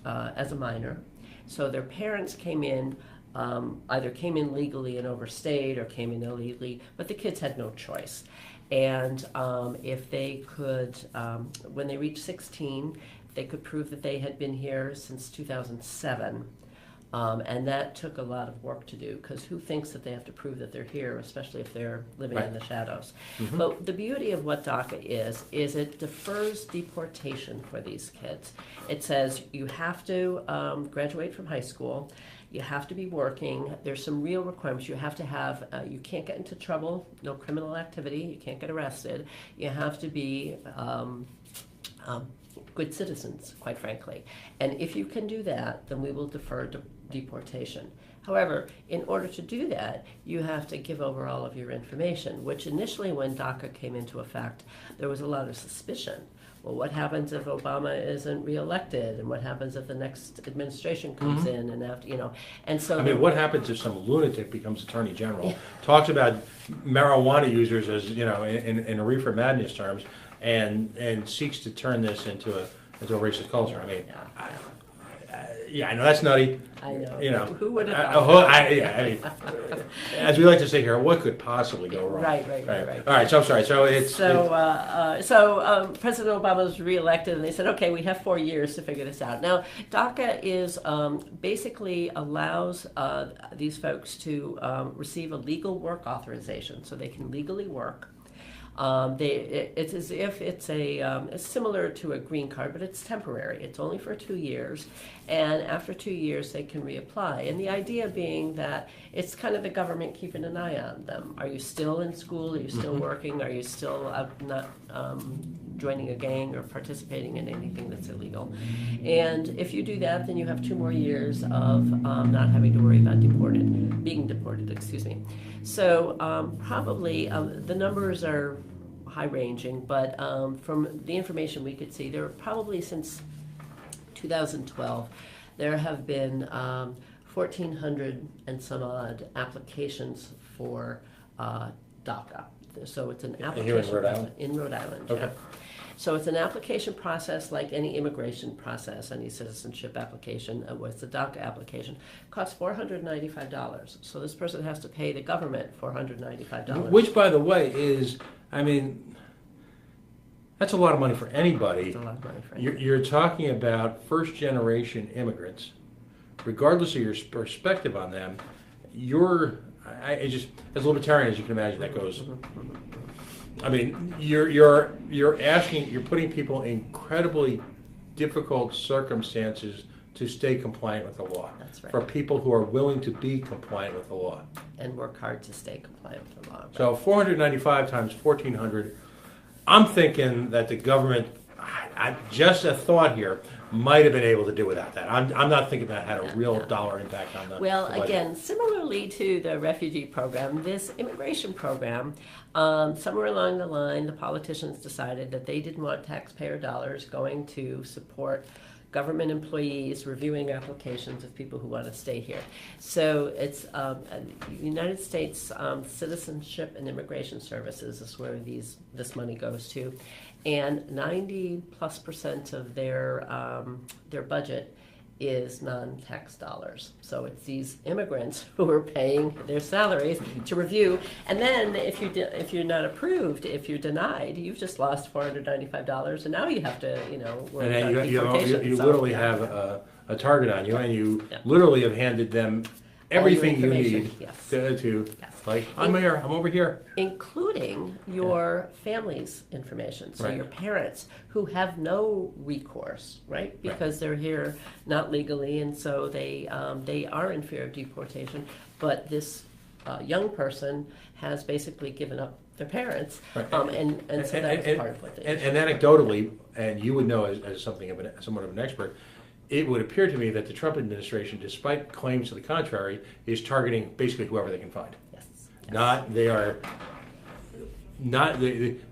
as a minor. So their parents came in, either came in legally and overstayed or came in illegally, but the kids had no choice. And if they could, when they reached 16, they could prove that they had been here since 2007. And that took a lot of work to do, because who thinks that they have to prove that they're here, especially if they're living in the shadows. But the beauty of what DACA is it defers deportation for these kids. It says you have to graduate from high school, you have to be working, there's some real requirements. You have to have, you can't get into trouble, no criminal activity, you can't get arrested, you have to be good citizens, quite frankly. And if you can do that, then we will defer deportation. However, in order to do that, you have to give over all of your information, which initially when DACA came into effect, there was a lot of suspicion. Well, what happens if Obama isn't reelected? And what happens if the next administration comes in and after, and so... what happens if some lunatic becomes attorney general, talks about marijuana users as, in reefer madness terms, and seeks to turn this into a racist culture? I know that's nutty. I know. Who would have thought? As we like to say here, what could possibly go wrong? Right. All right. So I'm sorry. So President Obama was reelected, and they said, okay, we have 4 years to figure this out. Now, DACA is basically allows these folks to receive a legal work authorization, so they can legally work. It's as if it's similar to a green card, but it's temporary. It's only for 2 years, and after 2 years they can reapply. And the idea being that it's kind of the government keeping an eye on them. Are you still in school? Are you still working? Are you still not joining a gang or participating in anything that's illegal? And if you do that, then you have 2 more years of not having to worry about being deported. Excuse me. So probably the numbers are high-ranging, but from the information we could see, there are probably since 2012, there have been 1,400 and some odd applications for DACA. So it's an application here in Rhode Island? In Rhode Island, Okay. yeah. So it's an application process like any immigration process, any citizenship application. What's the DACA application? Costs $495. So this person has to pay the government $495. Which, by the way, is, that's a lot of money for anybody. It's a lot of money for anybody. You're talking about first-generation immigrants. Regardless of your perspective on them, as a libertarian, as you can imagine, that goes. You're putting people in incredibly difficult circumstances to stay compliant with the law. That's right. For people who are willing to be compliant with the law. And work hard to stay compliant with the law. So 495 times 1,400. I'm thinking that the government, just a thought here, might have been able to do without that. I'm not thinking that had a real dollar impact on the budget. Again, similarly to the refugee program, this immigration program, somewhere along the line, the politicians decided that they didn't want taxpayer dollars going to support government employees reviewing applications of people who want to stay here. So it's United States Citizenship and Immigration Services is where this money goes to, and 90+% of their budget is non-tax dollars. So it's these immigrants who are paying their salaries to review, and then if you're not approved, if you're denied, you've just lost $495, and now you have to worry about deportation. You literally have a target on you, and you Yeah. literally have handed them everything you need Yes. to Yes. like, I'm here, I'm over here. Including your family's information, so Right. your parents who have no recourse, right? Because they're here not legally, and so they are in fear of deportation. But this young person has basically given up their parents, Right. and so that's part of what they do. And anecdotally, and you would know as somewhat of an expert, it would appear to me that the Trump administration, despite claims to the contrary, is targeting basically whoever they can find. Yes.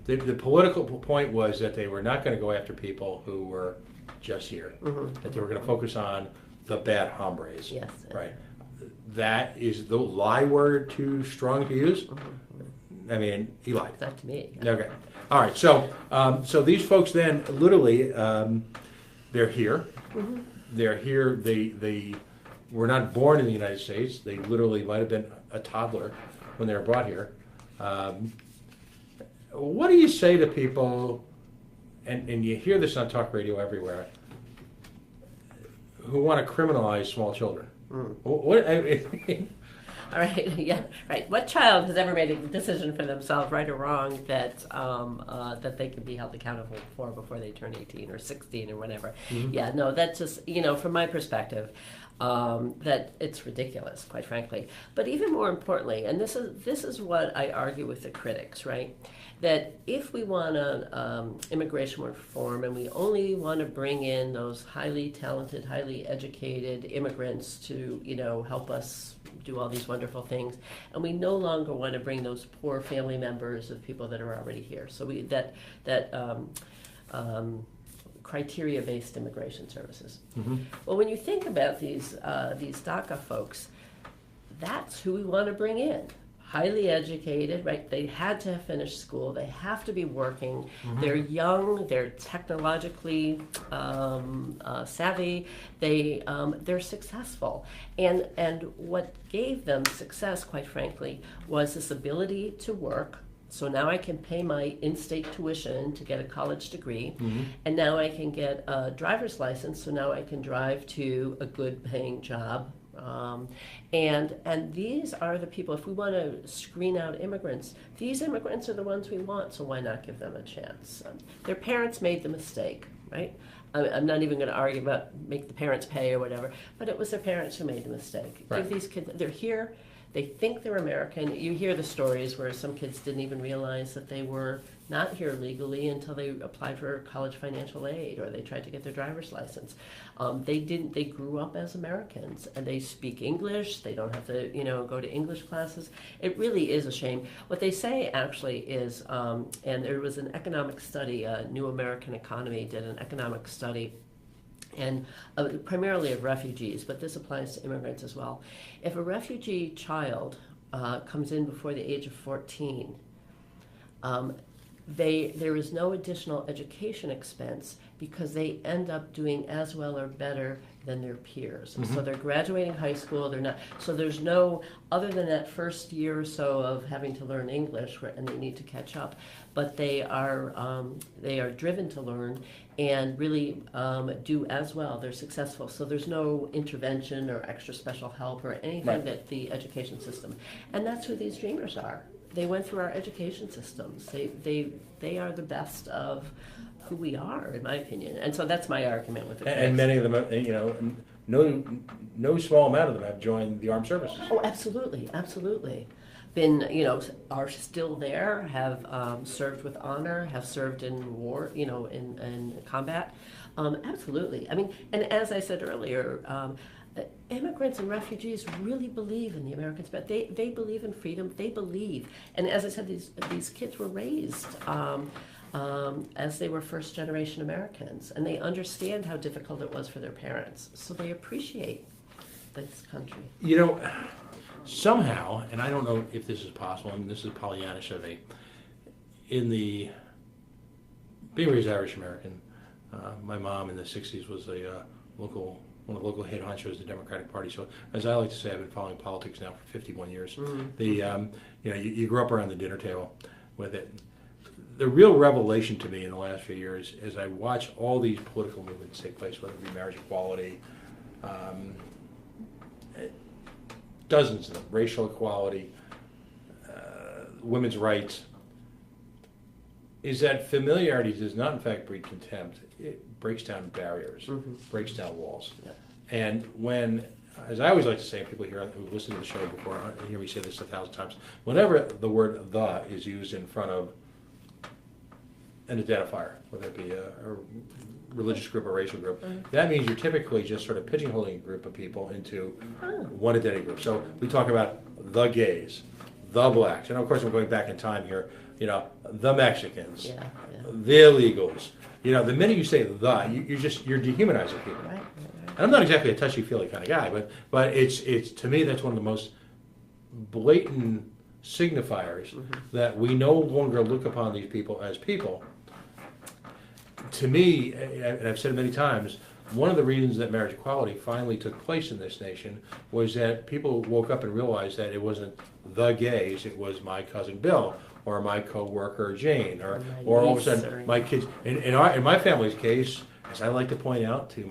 The political point was that they were not going to go after people who were just here, that they were going to focus on the bad hombres. Yes. Right. That is the lie word too strong to use. I mean, he lied. Not to me. Okay. All right. So these folks then literally, they're here. They're here. They were not born in the United States. They literally might have been a toddler when they were brought here. What do you say to people, and you hear this on talk radio everywhere, who want to criminalize small children? What? All right, yeah, right. What child has ever made a decision for themselves, right or wrong, that they can be held accountable for before they turn 18 or 16 or whatever? Yeah, no, that's just, from my perspective, that it's ridiculous, quite frankly. But even more importantly, and this is what I argue with the critics, right? That if we want immigration reform and we only want to bring in those highly talented, highly educated immigrants to, help us do all these wonderful things, and we no longer want to bring those poor family members of people that are already here. So criteria-based immigration services. Well, when you think about these DACA folks, that's who we want to bring in. Highly educated, right? They had to have finished school. They have to be working. They're young. They're technologically savvy. They're successful. And what gave them success, quite frankly, was this ability to work. So now I can pay my in-state tuition to get a college degree, and now I can get a driver's license, so now I can drive to a good-paying job. And these are the people, if we want to screen out immigrants, these immigrants are the ones we want, so why not give them a chance? Their parents made the mistake, right? I'm not even going to argue about make the parents pay or whatever, but it was their parents who made the mistake. Right. Give these kids, they're here. They think they're American. You hear the stories where some kids didn't even realize that they were not here legally until they applied for college financial aid or they tried to get their driver's license. They grew up as Americans and they speak English. They don't have to, go to English classes. It really is a shame. What they say actually is, and there was an economic study, New American Economy did an economic study, and primarily of refugees, but this applies to immigrants as well. If a refugee child comes in before the age of 14, there is no additional education expense because they end up doing as well or better than their peers. So they're graduating high school, so there's no, other than that first year or so of having to learn English, and they need to catch up, but they are driven to learn and really do as well. They're successful. So there's no intervention or extra special help or anything that the education system. And that's who these dreamers are. They went through our education systems. They are the best of who we are, in my opinion. And so that's my argument with the critics. And many of them, no small amount of them have joined the armed services. Oh, absolutely, absolutely. Are still there, have served with honor, have served in war, in combat. Absolutely. I mean, and as I said earlier, immigrants and refugees really believe in the American spirit. They believe in freedom. They believe. And as I said, these kids were raised as they were first-generation Americans, and they understand how difficult it was for their parents, so they appreciate this country. You know, somehow, and I don't know if this is possible, I mean, this is Pollyannish of being raised Irish American, my mom in the 60s was one of the local head honchos of the Democratic Party. So, as I like to say, I've been following politics now for 51 years. You grew up around the dinner table with it. The real revelation to me in the last few years, as I watch all these political movements take place, whether it be marriage equality, dozens of them, racial equality, women's rights, is that familiarity does not in fact breed contempt. It breaks down barriers, breaks down walls. Yeah. And when, as I always like to say, people here who've listened to the show before, and hear me say this 1,000 times, whenever the word "the" is used in front of an identifier, whether it be a religious group or racial group, that means you're typically just sort of pigeonholing a group of people into one identity group. So we talk about the gays, the blacks, and of course we're going back in time here, the Mexicans, the illegals. The minute you say the, you're dehumanizing people. Right. And I'm not exactly a touchy-feely kind of guy, but it's to me that's one of the most blatant signifiers that we no longer look upon these people as people. To me, and I've said it many times, one of the reasons that marriage equality finally took place in this nation was that people woke up and realized that it wasn't the gays, it was my cousin Bill, or my co-worker Jane, or all of a sudden my kids. In my family's case, as I like to point out to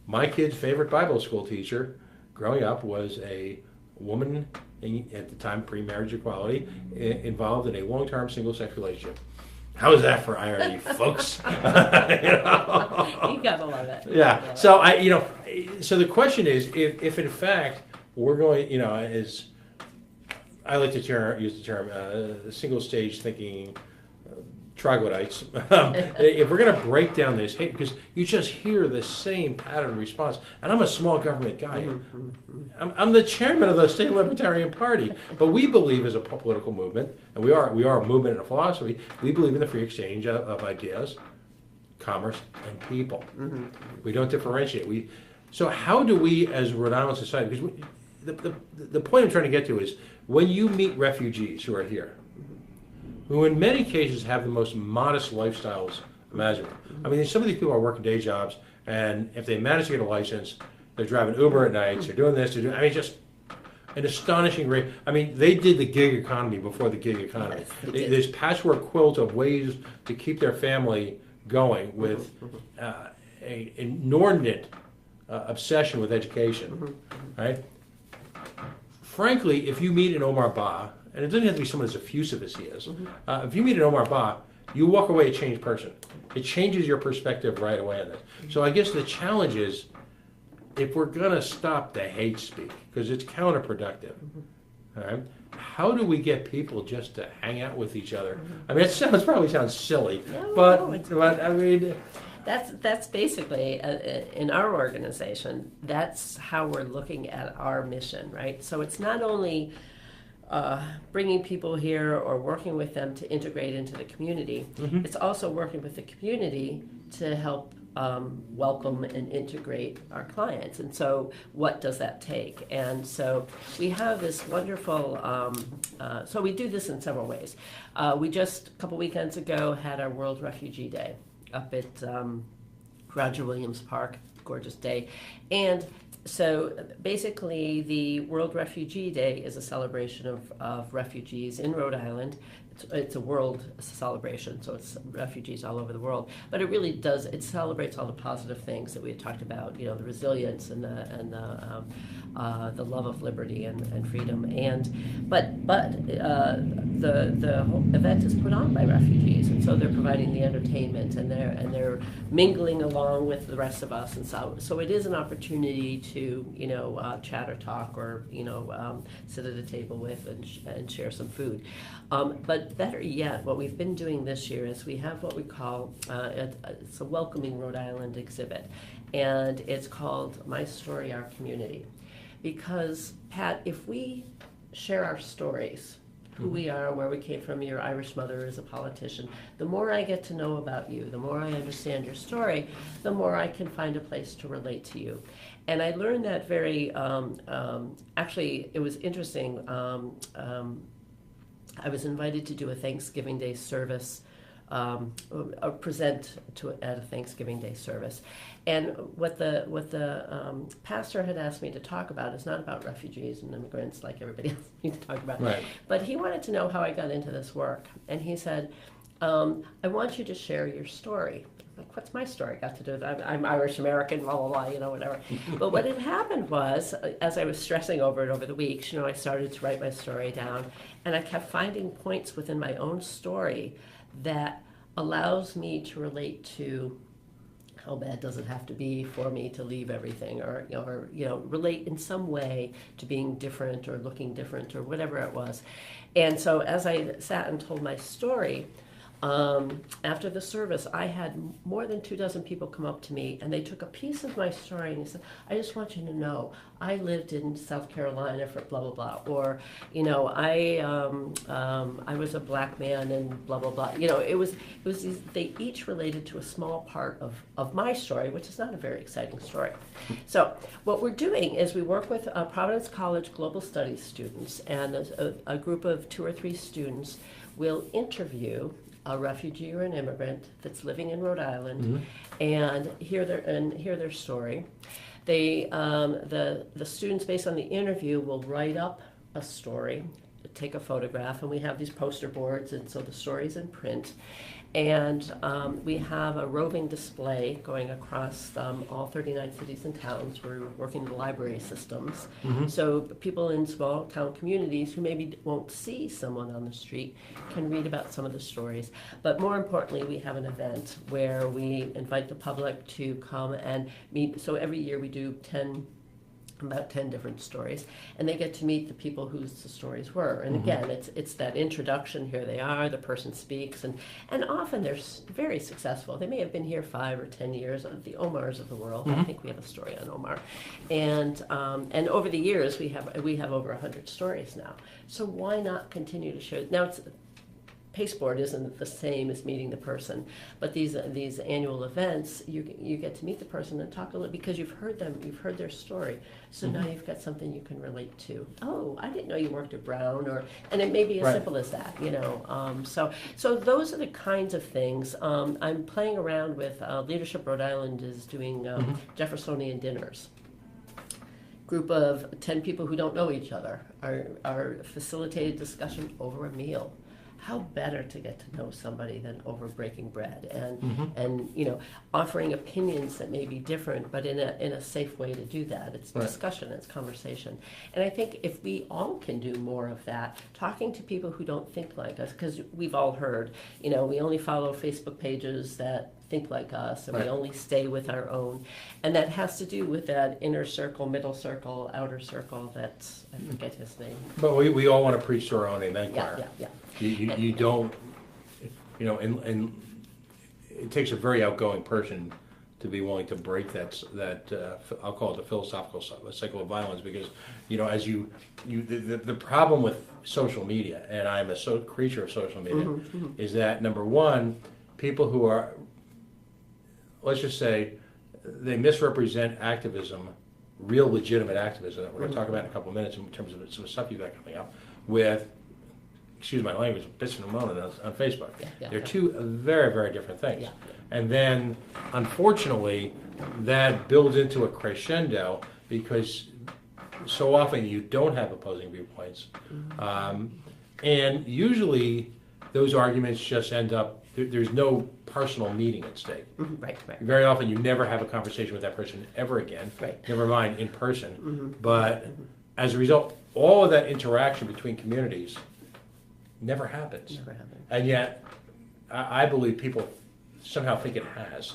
my kid's favorite Bible school teacher growing up was a woman at the time pre-marriage equality involved in a long-term single-sex relationship. How is that for irony, folks? You gotta love it. Yeah. So so the question is, if in fact we're going, as I like to use the term single-stage thinking troglodytes. If we're going to break down this hate, because you just hear the same pattern of response, and I'm a small government guy. I'm the chairman of the State Libertarian Party, but we believe as a political movement, and we are a movement and a philosophy, we believe in the free exchange of ideas, commerce, and people. We don't differentiate. So how do we, as Rhode Island society, because the point I'm trying to get to is, when you meet refugees who are here, who in many cases have the most modest lifestyles imaginable. I mean, some of these people are working day jobs, and if they manage to get a license, they're driving Uber at night, they're doing this, just an astonishing rate. I mean, they did the gig economy before the gig economy. This patchwork quilt of ways to keep their family going with an inordinate obsession with education, right? Frankly, if you meet an Omar Ba, and it doesn't have to be someone as effusive as he is. If you meet an Omar Ba, you walk away a changed person. It changes your perspective right away on this. So I guess the challenge is, if we're going to stop the hate speak, because it's counterproductive, all right, how do we get people just to hang out with each other? I mean, it probably sounds silly, but I mean... That's basically, in our organization, that's how we're looking at our mission, right? So it's not only bringing people here or working with them to integrate into the community. It's also working with the community to help welcome and integrate our clients. And so what does that take? And so we have this wonderful, so we do this in several ways. We just, a couple weekends ago, had our World Refugee Day up at Roger Williams Park, gorgeous day. And so basically the World Refugee Day is a celebration of refugees in Rhode Island. It's a world celebration, so it's refugees all over the world. But it really does, it celebrates all the positive things that we had talked about, the resilience and the love of liberty and freedom. But the whole event is put on by refugees, and so they're providing the entertainment, and they're mingling along with the rest of us, and so it is an opportunity to chat or talk or sit at a table with and share some food. But better yet, what we've been doing this year is we have what we call it's a Welcoming Rhode Island exhibit, and it's called My Story, Our Community. Because, Pat, if we share our stories, who we are, where we came from. Your Irish mother is a politician. The more I get to know about you, the more I understand your story, the more I can find a place to relate to you. And I learned that actually, it was interesting. I was invited to do a Thanksgiving Day service, present at a Thanksgiving Day service. And what the pastor had asked me to talk about is not about refugees and immigrants like everybody else needs to talk about, Right. but he wanted to know how I got into this work. And he said, I want you to share your story. Like, what's my story got to do with it? I'm Irish American, blah, blah, blah, whatever. But what had happened was, as I was stressing over it over the weeks, I started to write my story down, and I kept finding points within my own story that allows me to relate to how bad does it have to be for me to leave everything, or relate in some way to being different or looking different or whatever it was. And so as I sat and told my story, after the service, I had more than 24 people come up to me, and they took a piece of my story and they said, I just want you to know, I lived in South Carolina for blah, blah, blah, or, I was a black man and blah, blah, blah. They each related to a small part of my story, which is not a very exciting story. So what we're doing is we work with Providence College Global Studies students, and a group of 2 or 3 students will interview a refugee or an immigrant that's living in Rhode Island, and hear their story. The students, based on the interview, will write up a story, take a photograph, and we have these poster boards, and so the story's in print. And we have a roving display going across all 39 cities and towns. We're working in library systems. So people in small town communities who maybe won't see someone on the street can read about some of the stories. But more importantly, we have an event where we invite the public to come and meet. So every year we do about 10 different stories, and they get to meet the people whose the stories were. And again, it's that introduction, here they are, the person speaks, and often they're very successful. They may have been here 5 or 10 years, the Omars of the world. I think we have a story on Omar. And over the years, we have over 100 stories now. So why not continue to share? Now, pasteboard isn't the same as meeting the person, but these annual events, you get to meet the person and talk a little, because you've heard their story. So now you've got something you can relate to. Oh, I didn't know you worked at Brown, and it may be as simple as that, So those are the kinds of things. I'm playing around with Leadership Rhode Island is doing Jeffersonian dinners. Group of 10 people who don't know each other are facilitated discussion over a meal. How better to get to know somebody than over breaking bread and offering opinions that may be different, but in a safe way to do that. It's discussion, it's conversation. And I think if we all can do more of that, talking to people who don't think like us, because we've all heard, we only follow Facebook pages that think like us, and we only stay with our own. And that has to do with that inner circle, middle circle, outer circle, that's, I forget his name. But we all want to preach to our own amen choir. Yeah. You don't, and it takes a very outgoing person to be willing to break that I'll call it the philosophical cycle of violence, because as the problem with social media, and I'm a creature of social media, is that number one, people who are, let's just say, they misrepresent activism, real legitimate activism that we're going to talk about in a couple of minutes in terms of some stuff you've got coming up with, excuse my language, bitching and moaning on Facebook. They're two very, very different things. And then, unfortunately, that builds into a crescendo, because so often you don't have opposing viewpoints. And usually those arguments just end up, there's no personal meaning at stake. Right. Very often you never have a conversation with that person ever again, never mind in person. But as a result, all of that interaction between communities never happens. And yet, I believe people somehow think it has,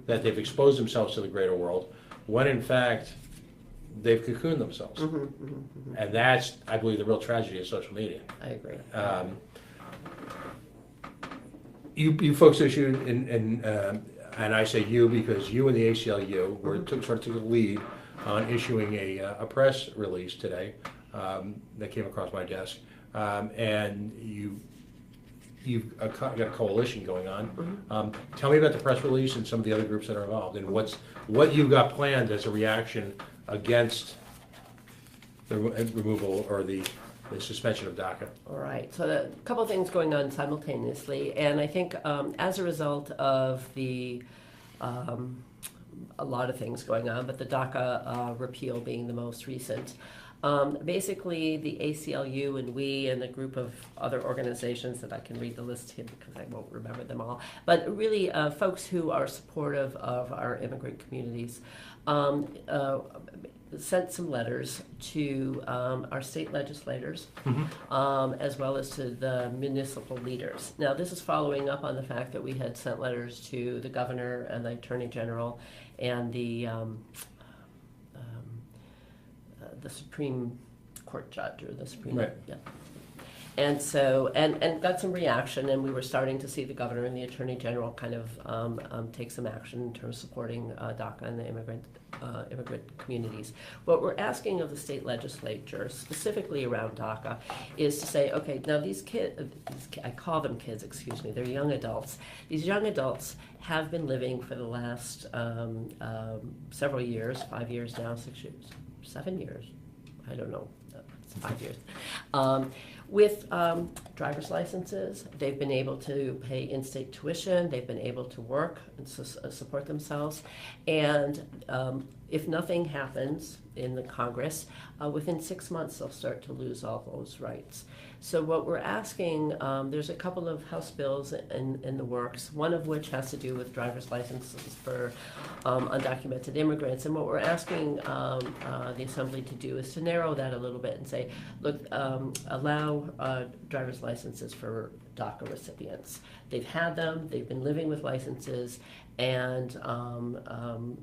that they've exposed themselves to the greater world, when in fact they've cocooned themselves. And that's, I believe, the real tragedy of social media. I agree. You folks issued, and I say you because you and the ACLU took the lead on issuing a press release today that came across my desk, and you've got a coalition going on. Tell me about the press release and some of the other groups that are involved, and what you've got planned as a reaction against the removal or the suspension of DACA. All right, so a couple of things going on simultaneously, and I think as a result of a lot of things going on, but the DACA repeal being the most recent. Basically, the ACLU and we and a group of other organizations that I can read the list here because I won't remember them all, but really folks who are supportive of our immigrant communities sent some letters to our state legislators as well as to the municipal leaders. Now, this is following up on the fact that we had sent letters to the governor and the attorney general and the Supreme Court judge or the Supreme, right. Yeah. And so, and got some reaction, and we were starting to see the governor and the attorney general kind of take some action in terms of supporting DACA and the immigrant communities. What we're asking of the state legislature, specifically around DACA, is to say, okay, now these kids, I call them kids, excuse me, they're young adults. These young adults have been living for the last several years, 5 years now, 6 years, 7 years, I don't know, it's 5 years, with driver's licenses. They've been able to pay in-state tuition, they've been able to work and support themselves, and if nothing happens in the Congress, within 6 months they'll start to lose all those rights. So what we're asking, there's a couple of House bills in the works, one of which has to do with driver's licenses for undocumented immigrants. And what we're asking the Assembly to do is to narrow that a little bit and say, look, allow driver's licenses for DACA recipients. They've had them, they've been living with licenses, and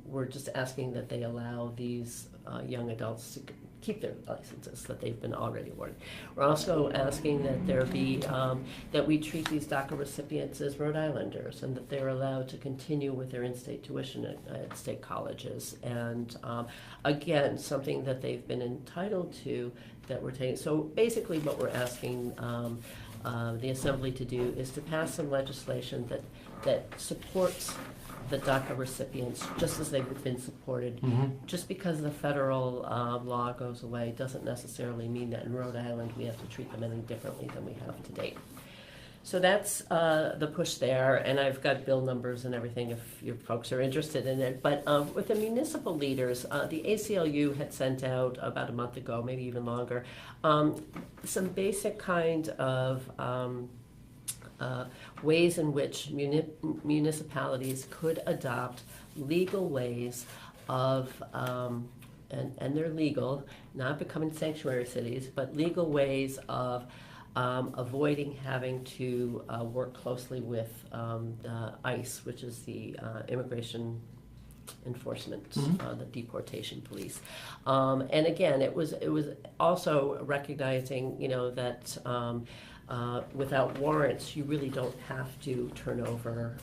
we're just asking that they allow these young adults to keep their licenses that they've been already awarded. We're also asking that there be, that we treat these DACA recipients as Rhode Islanders and that they're allowed to continue with their in-state tuition at state colleges. And again, something that they've been entitled to that we're taking. So basically what we're asking the Assembly to do is to pass some legislation that supports the DACA recipients just as they've been supported. Just because the federal law goes away doesn't necessarily mean that in Rhode Island we have to treat them any differently than we have to date. So that's the push there, and I've got bill numbers and everything if your folks are interested in it. But with the municipal leaders, the ACLU had sent out about a month ago, maybe even longer, some basic kind of ways in which municipalities could adopt legal ways of, and they're legal, not becoming sanctuary cities, but legal ways of avoiding having to work closely with ICE, which is the Immigration Enforcement, the deportation police. And again, it was also recognizing, that without warrants, you really don't have to turn over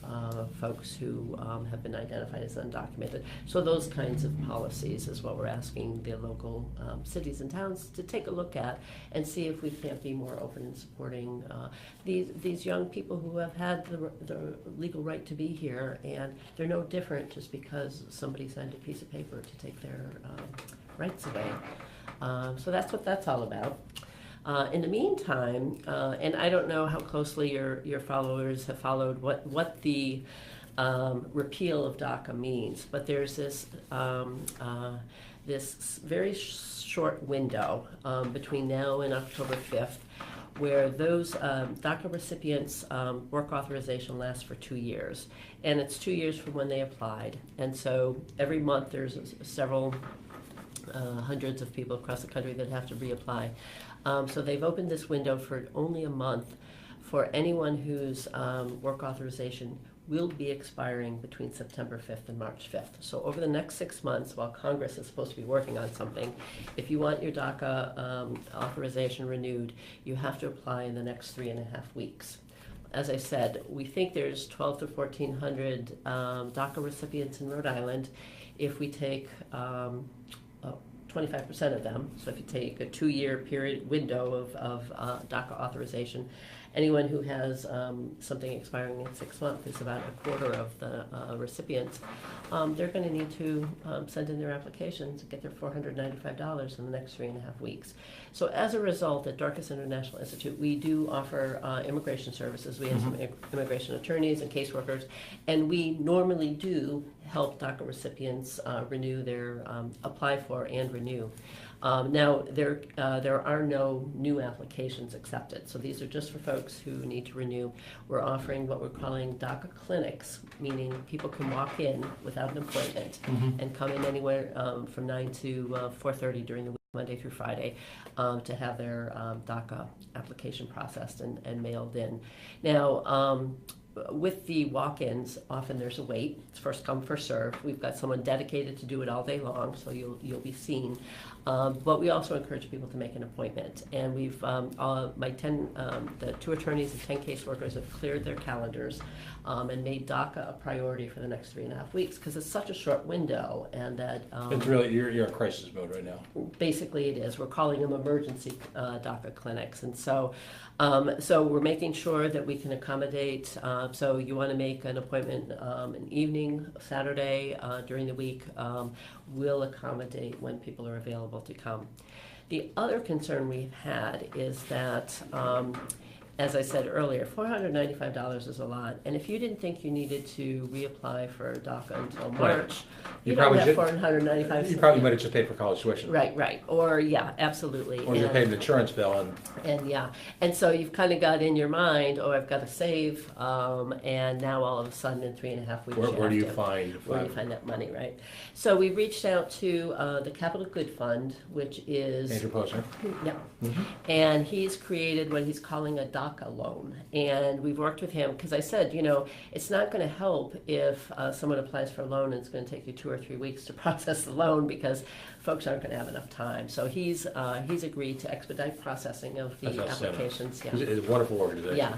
folks who have been identified as undocumented. So those kinds of policies is what we're asking the local cities and towns to take a look at and see if we can't be more open in supporting these young people who have had the legal right to be here, and they're no different just because somebody signed a piece of paper to take their rights away. So that's what that's all about. In the meantime, and I don't know how closely your followers have followed what the repeal of DACA means, but there's this this very short window between now and October 5th where those DACA recipients' work authorization lasts for 2 years, and it's 2 years from when they applied. And so every month there's several hundreds of people across the country that have to reapply. So they've opened this window for only a month for anyone whose work authorization will be expiring between September 5th and March 5th. So over the next 6 months, while Congress is supposed to be working on something, if you want your DACA authorization renewed, you have to apply in the next 3.5 weeks. As I said, we think there's 1,200 to 1,400 DACA recipients in Rhode Island. If we take 25% of them. So if you take a 2-year period window of DACA authorization, anyone who has something expiring in 6 months is about a quarter of the recipients. They're going to need to send in their applications and get their $495 in the next 3.5 weeks. So as a result, at Dorcas International Institute, we do offer immigration services. We have some immigration attorneys and caseworkers, and we normally do help DACA recipients renew their, apply for and renew. Now, there are no new applications accepted, so these are just for folks who need to renew. We're offering what we're calling DACA clinics, meaning people can walk in without an appointment and come in anywhere from 9 to 4:30 during the week, Monday through Friday, to have their DACA application processed and mailed in. Now, with the walk-ins, often there's a wait. It's first come, first serve. We've got someone dedicated to do it all day long, so you'll be seen. But we also encourage people to make an appointment. And we've the 2 attorneys and 10 caseworkers have cleared their calendars and made DACA a priority for the next 3.5 weeks because it's such a short window, and that it's really you're in crisis mode right now. Basically, it is. We're calling them emergency DACA clinics, and so we're making sure that we can accommodate. So you want to make an appointment an evening, Saturday during the week. We'll accommodate when people are available to come. The other concern we've had is that, as I said earlier, $495 is a lot. And if you didn't think you needed to reapply for DACA until March, you don't have $495. You probably might have just paid for college tuition. Right. Or, yeah, absolutely. Or you paid an insurance bill. And so you've kind of got in your mind, oh, I've got to save, and now all of a sudden in 3.5 weeks, where do you find that money, right? So we reached out to the Capital Good Fund, which is Andrew Posner. Yeah, and he's created what he's calling a DACA loan, and we've worked with him because I said, it's not going to help if someone applies for a loan and it's going to take you 2 or 3 weeks to process the loan because folks aren't going to have enough time. So he's agreed to expedite processing of the applications. Yeah. It's a wonderful organization. Yeah,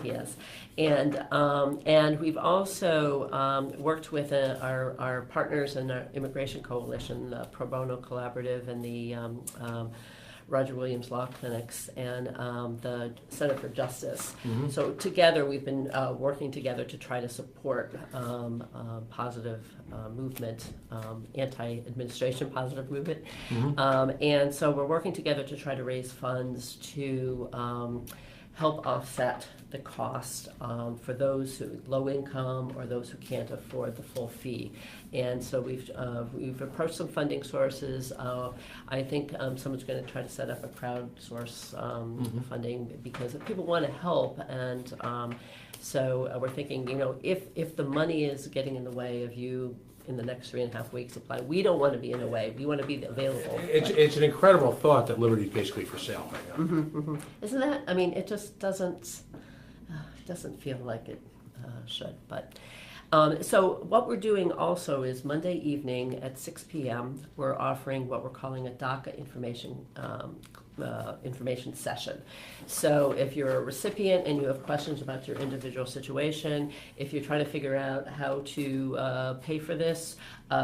he is. And we've also worked with our partners in our Immigration Coalition, the Pro Bono Collaborative, and the Roger Williams Law Clinics, and the Center for Justice. So together we've been working together to try to support positive movement, anti-administration positive movement. And so we're working together to try to raise funds to help offset the cost for those who low income or those who can't afford the full fee. And so we've approached some funding sources. I think someone's going to try to set up a crowdsource funding because people want to help, and so we're thinking, if the money is getting in the way of you in the next 3.5 weeks apply, we don't want to be in the way. We want to be available. It's an incredible thought that liberty is basically for sale right now. Isn't that? I mean, it just doesn't feel like it should. But so what we're doing also is Monday evening at 6 p.m. we're offering what we're calling a DACA information session. So if you're a recipient and you have questions about your individual situation, if you're trying to figure out how to pay for this,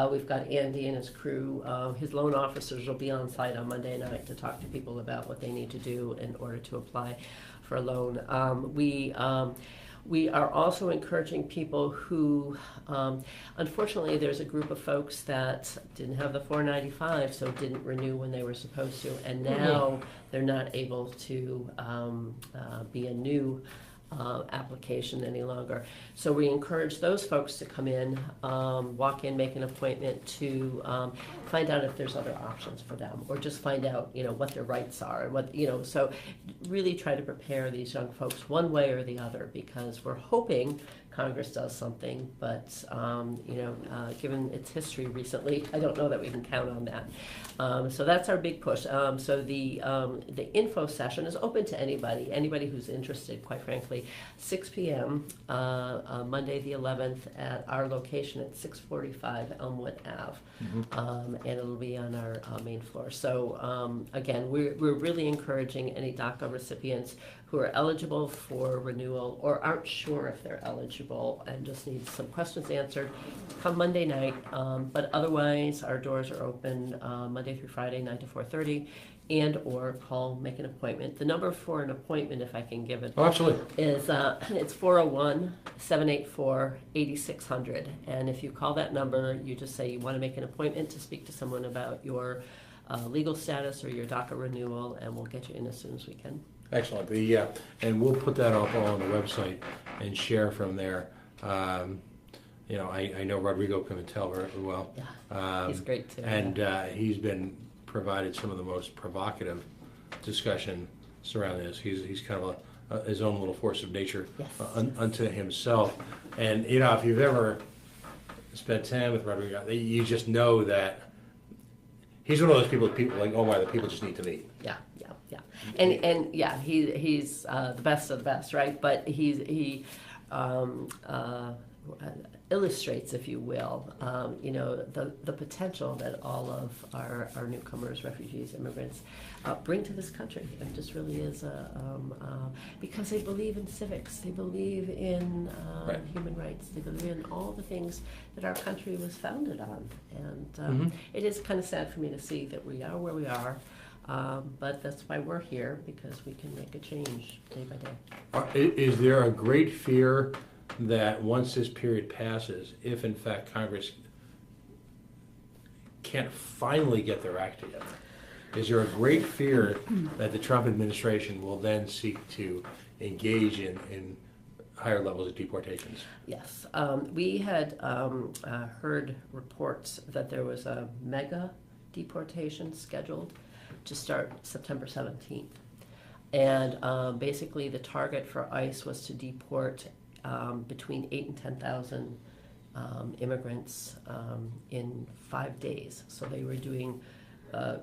we've got Andy and his crew. His loan officers will be on site on Monday night to talk to people about what they need to do in order to apply for a loan. We are also encouraging people who, unfortunately, there's a group of folks that didn't have the 495, so didn't renew when they were supposed to, and now they're not able to be a new application any longer. So we encourage those folks to come in, walk in, make an appointment to find out if there's other options for them, or just find out, what their rights are and what, so really try to prepare these young folks one way or the other, because we're hoping Congress does something, but given its history recently, I don't know that we can count on that. So that's our big push. So the info session is open to anybody who's interested, quite frankly. 6 p.m. Monday the 11th at our location at 645 Elmwood Ave, and it'll be on our main floor. So again, we're really encouraging any DACA recipients who are eligible for renewal or aren't sure if they're eligible people and just need some questions answered, come Monday night. But otherwise, our doors are open Monday through Friday, 9 to 4:30, and or call, make an appointment. The number for an appointment, if I can give it, Oh, absolutely. is it's 401-784-8600. And if you call that number, you just say you want to make an appointment to speak to someone about your legal status or your DACA renewal, and we'll get you in as soon as we can. Excellent. And we'll put that up all on the website and share from there. I know Rodrigo Pimentel very well. Yeah, he's great too. And he's been provided some of the most provocative discussion surrounding this. He's kind of his own little force of nature. Yes. Unto himself. And if you've ever spent time with Rodrigo, you just know that he's one of those people like, oh my, the people just need to meet. Yeah. And yeah, he's the best of the best, right? But he illustrates, if you will, the potential that all of our newcomers, refugees, immigrants bring to this country. It just really is because they believe in civics, they believe in Right. human rights, they believe in all the things that our country was founded on. And it is kind of sad for me to see that we are where we are. But that's why we're here, because we can make a change day by day. Is there a great fear that once this period passes, if in fact Congress can't finally get their act together, is there a great fear that the Trump administration will then seek to engage in higher levels of deportations? Yes. We had heard reports that there was a mega deportation scheduled to start September 17th. And basically the target for ICE was to deport between 8,000 and 10,000 immigrants in 5 days. So they were doing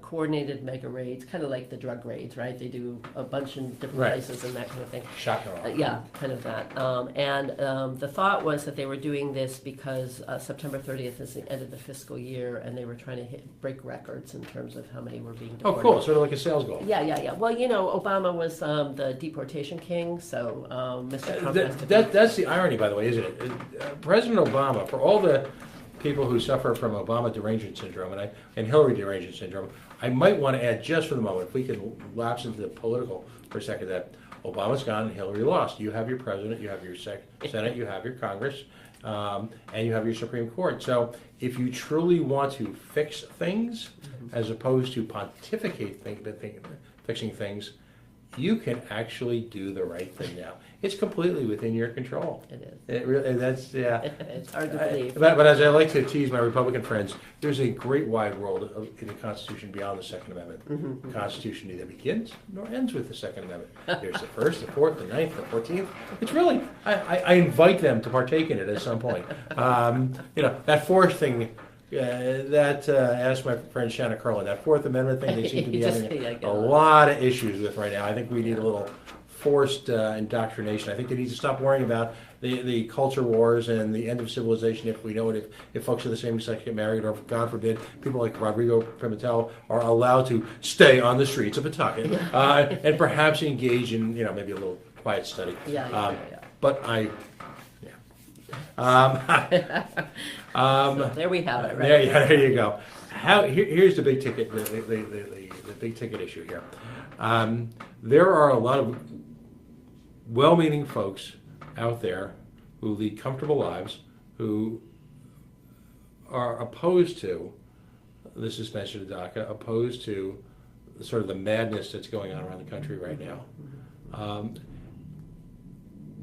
coordinated mega raids, kind of like the drug raids, right? They do a bunch in different Right. places and that kind of thing. Shotgun. Yeah, kind of that. The thought was that they were doing this because September 30th is the end of the fiscal year, and they were trying to break records in terms of how many were being Oh, deported. cool. Sort of like a sales goal. Yeah. Well, Obama was the deportation king, so Mr. Trump has to That's the irony, by the way, isn't it? President Obama, for all the people who suffer from Obama derangement syndrome and Hillary derangement syndrome, I might want to add just for the moment, if we can lapse into the political for a second, that Obama's gone and Hillary lost. You have your president, you have your Senate, you have your Congress, and you have your Supreme Court. So if you truly want to fix things, as opposed to pontificate fixing things, you can actually do the right thing now. It's completely within your control. It is. It really, that's, yeah. It's hard to believe. But as I like to tease my Republican friends, there's a great wide world in the Constitution beyond the Second Amendment. The Constitution neither begins nor ends with the Second Amendment. There's the First, the Fourth, the Ninth, the 14th. It's really, I invite them to partake in it at some point. That fourth thing, asked my friend Shanna Curlin, that Fourth Amendment thing they seem to be having a lot of issues with right now. I think we need a little forced indoctrination. I think they need to stop worrying about the culture wars and the end of civilization if we know it, if folks of the same sex get married, or if, God forbid, people like Rodrigo Pimentel are allowed to stay on the streets of Pawtucket and perhaps engage in, maybe a little quiet study. But So there we have it, right? There you go. Here's the big ticket, the big ticket issue here. There are a lot of well-meaning folks out there who lead comfortable lives, who are opposed to the suspension of DACA, opposed to sort of the madness that's going on around the country right now.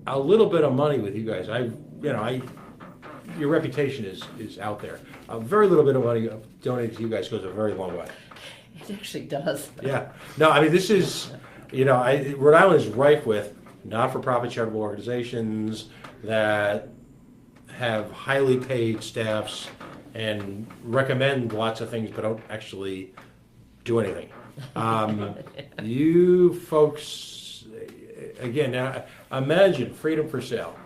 A little bit of money with you guys. Your reputation is out there. A very little bit of money donated to you guys goes a very long way. It actually does. Yeah. No, I mean, this is, Rhode Island is rife with not-for-profit charitable organizations that have highly paid staffs and recommend lots of things but don't actually do anything. You folks, again, now imagine freedom for sale.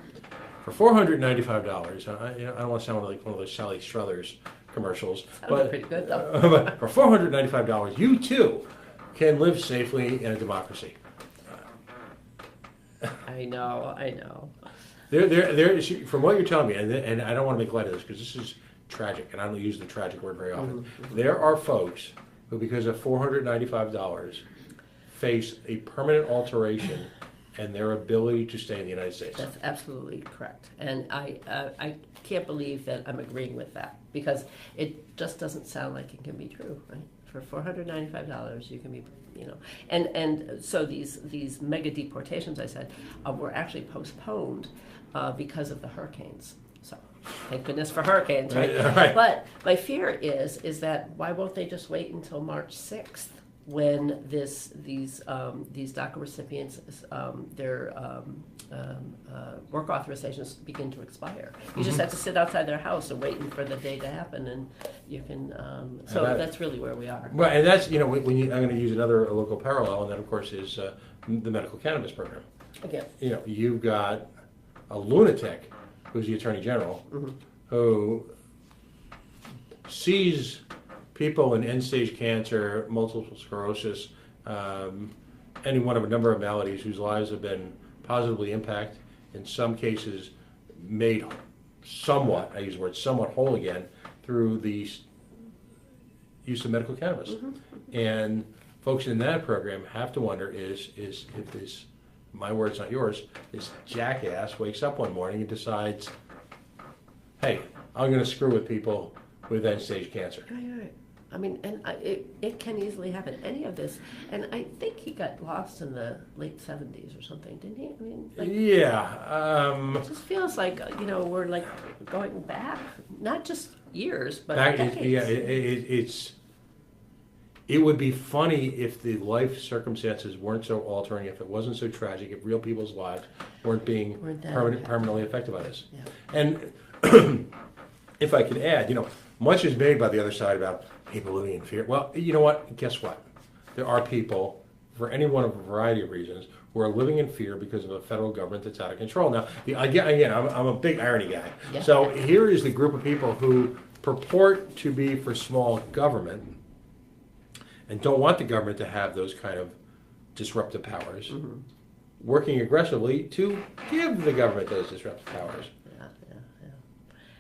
For $495, I don't want to sound like one of those Sally Struthers commercials, Sounds pretty good, though. but for $495, you too can live safely in a democracy. I know. From what you're telling me, and I don't want to make light of this because this is tragic, and I don't use the tragic word very often. There are folks who, because of $495, face a permanent alteration in their ability to stay in the United States. That's absolutely correct. And I can't believe that I'm agreeing with that, because it just doesn't sound like it can be true, right? For $495, you can be, and so these mega deportations, I said, were actually postponed because of the hurricanes. So thank goodness for hurricanes, right? Right. But my fear is that why won't they just wait until March 6th when these DACA recipients their work authorizations begin to expire? You just have to sit outside their house and waiting for the day to happen, and you can. So that's really where we are. Well, and that's I'm going to use another local parallel, and that of course is the medical cannabis program. Again. You've got a lunatic who's the Attorney General who sees people in end-stage cancer, multiple sclerosis, any one of a number of maladies whose lives have been positively impacted, in some cases made somewhat, I use the word somewhat, whole again through the use of medical cannabis. And folks in that program have to wonder is if this, my words not yours, this jackass wakes up one morning and decides, hey, I'm going to screw with people with end-stage cancer. Right. I mean, and it can easily happen. Any of this, and I think he got lost in the late 70s or something, didn't he? I mean, yeah. It just feels like we're like going back, not just years, but back, decades. It would be funny if the life circumstances weren't so altering, if it wasn't so tragic, if real people's lives weren't being permanently affected by this. Yeah. And if I can add, much is made by the other side about people living in fear. Well, you know what? Guess what? There are people, for any one of a variety of reasons, who are living in fear because of a federal government that's out of control. Now, again, I'm a big irony guy. Yeah. So here is the group of people who purport to be for small government and don't want the government to have those kind of disruptive powers, working aggressively to give the government those disruptive powers.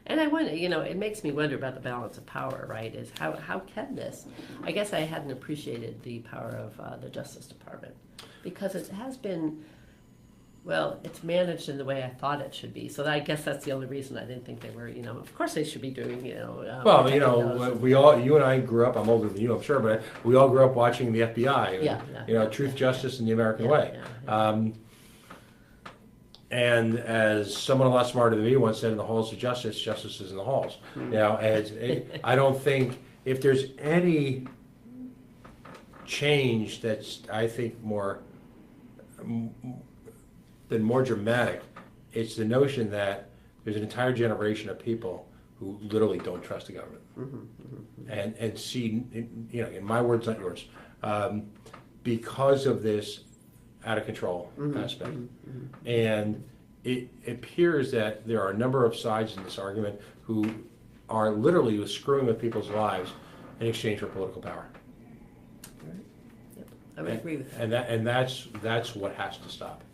And I wonder, it makes me wonder about the balance of power, right? Is how can this? I guess I hadn't appreciated the power of the Justice Department, because it has been, well, it's managed in the way I thought it should be. So I guess that's the only reason I didn't think they were, of course they should be doing, well, we all, you and I grew up, I'm older than you, I'm sure, but we all grew up watching the FBI, Truth, Justice, and the American Way. And as someone a lot smarter than me once said, in the halls of justice, justice is in the halls. I don't think, if there's any change that's, I think, more dramatic, it's the notion that there's an entire generation of people who literally don't trust the government. And see, in my words, not yours, because of this out of control aspect. And it appears that there are a number of sides in this argument who are literally screwing with people's lives in exchange for political power. Right. Yep. I would agree with that. And that's what has to stop.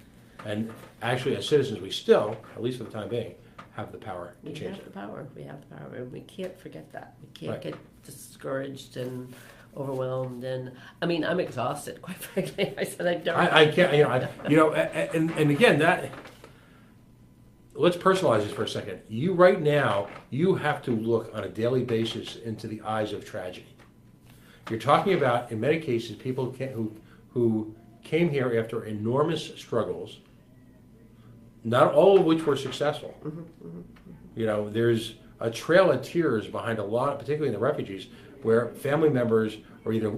And actually, as citizens, we still, at least for the time being, have the power to change it. We have the power, and we can't forget that. We can't get discouraged and overwhelmed, and I mean, I'm exhausted, quite frankly. I said I don't. I can't, and again, that, let's personalize this for a second. Right now, you have to look on a daily basis into the eyes of tragedy. You're talking about, in many cases, people who came here after enormous struggles, not all of which were successful. There's a trail of tears behind a lot, particularly in the refugees, where family members are either,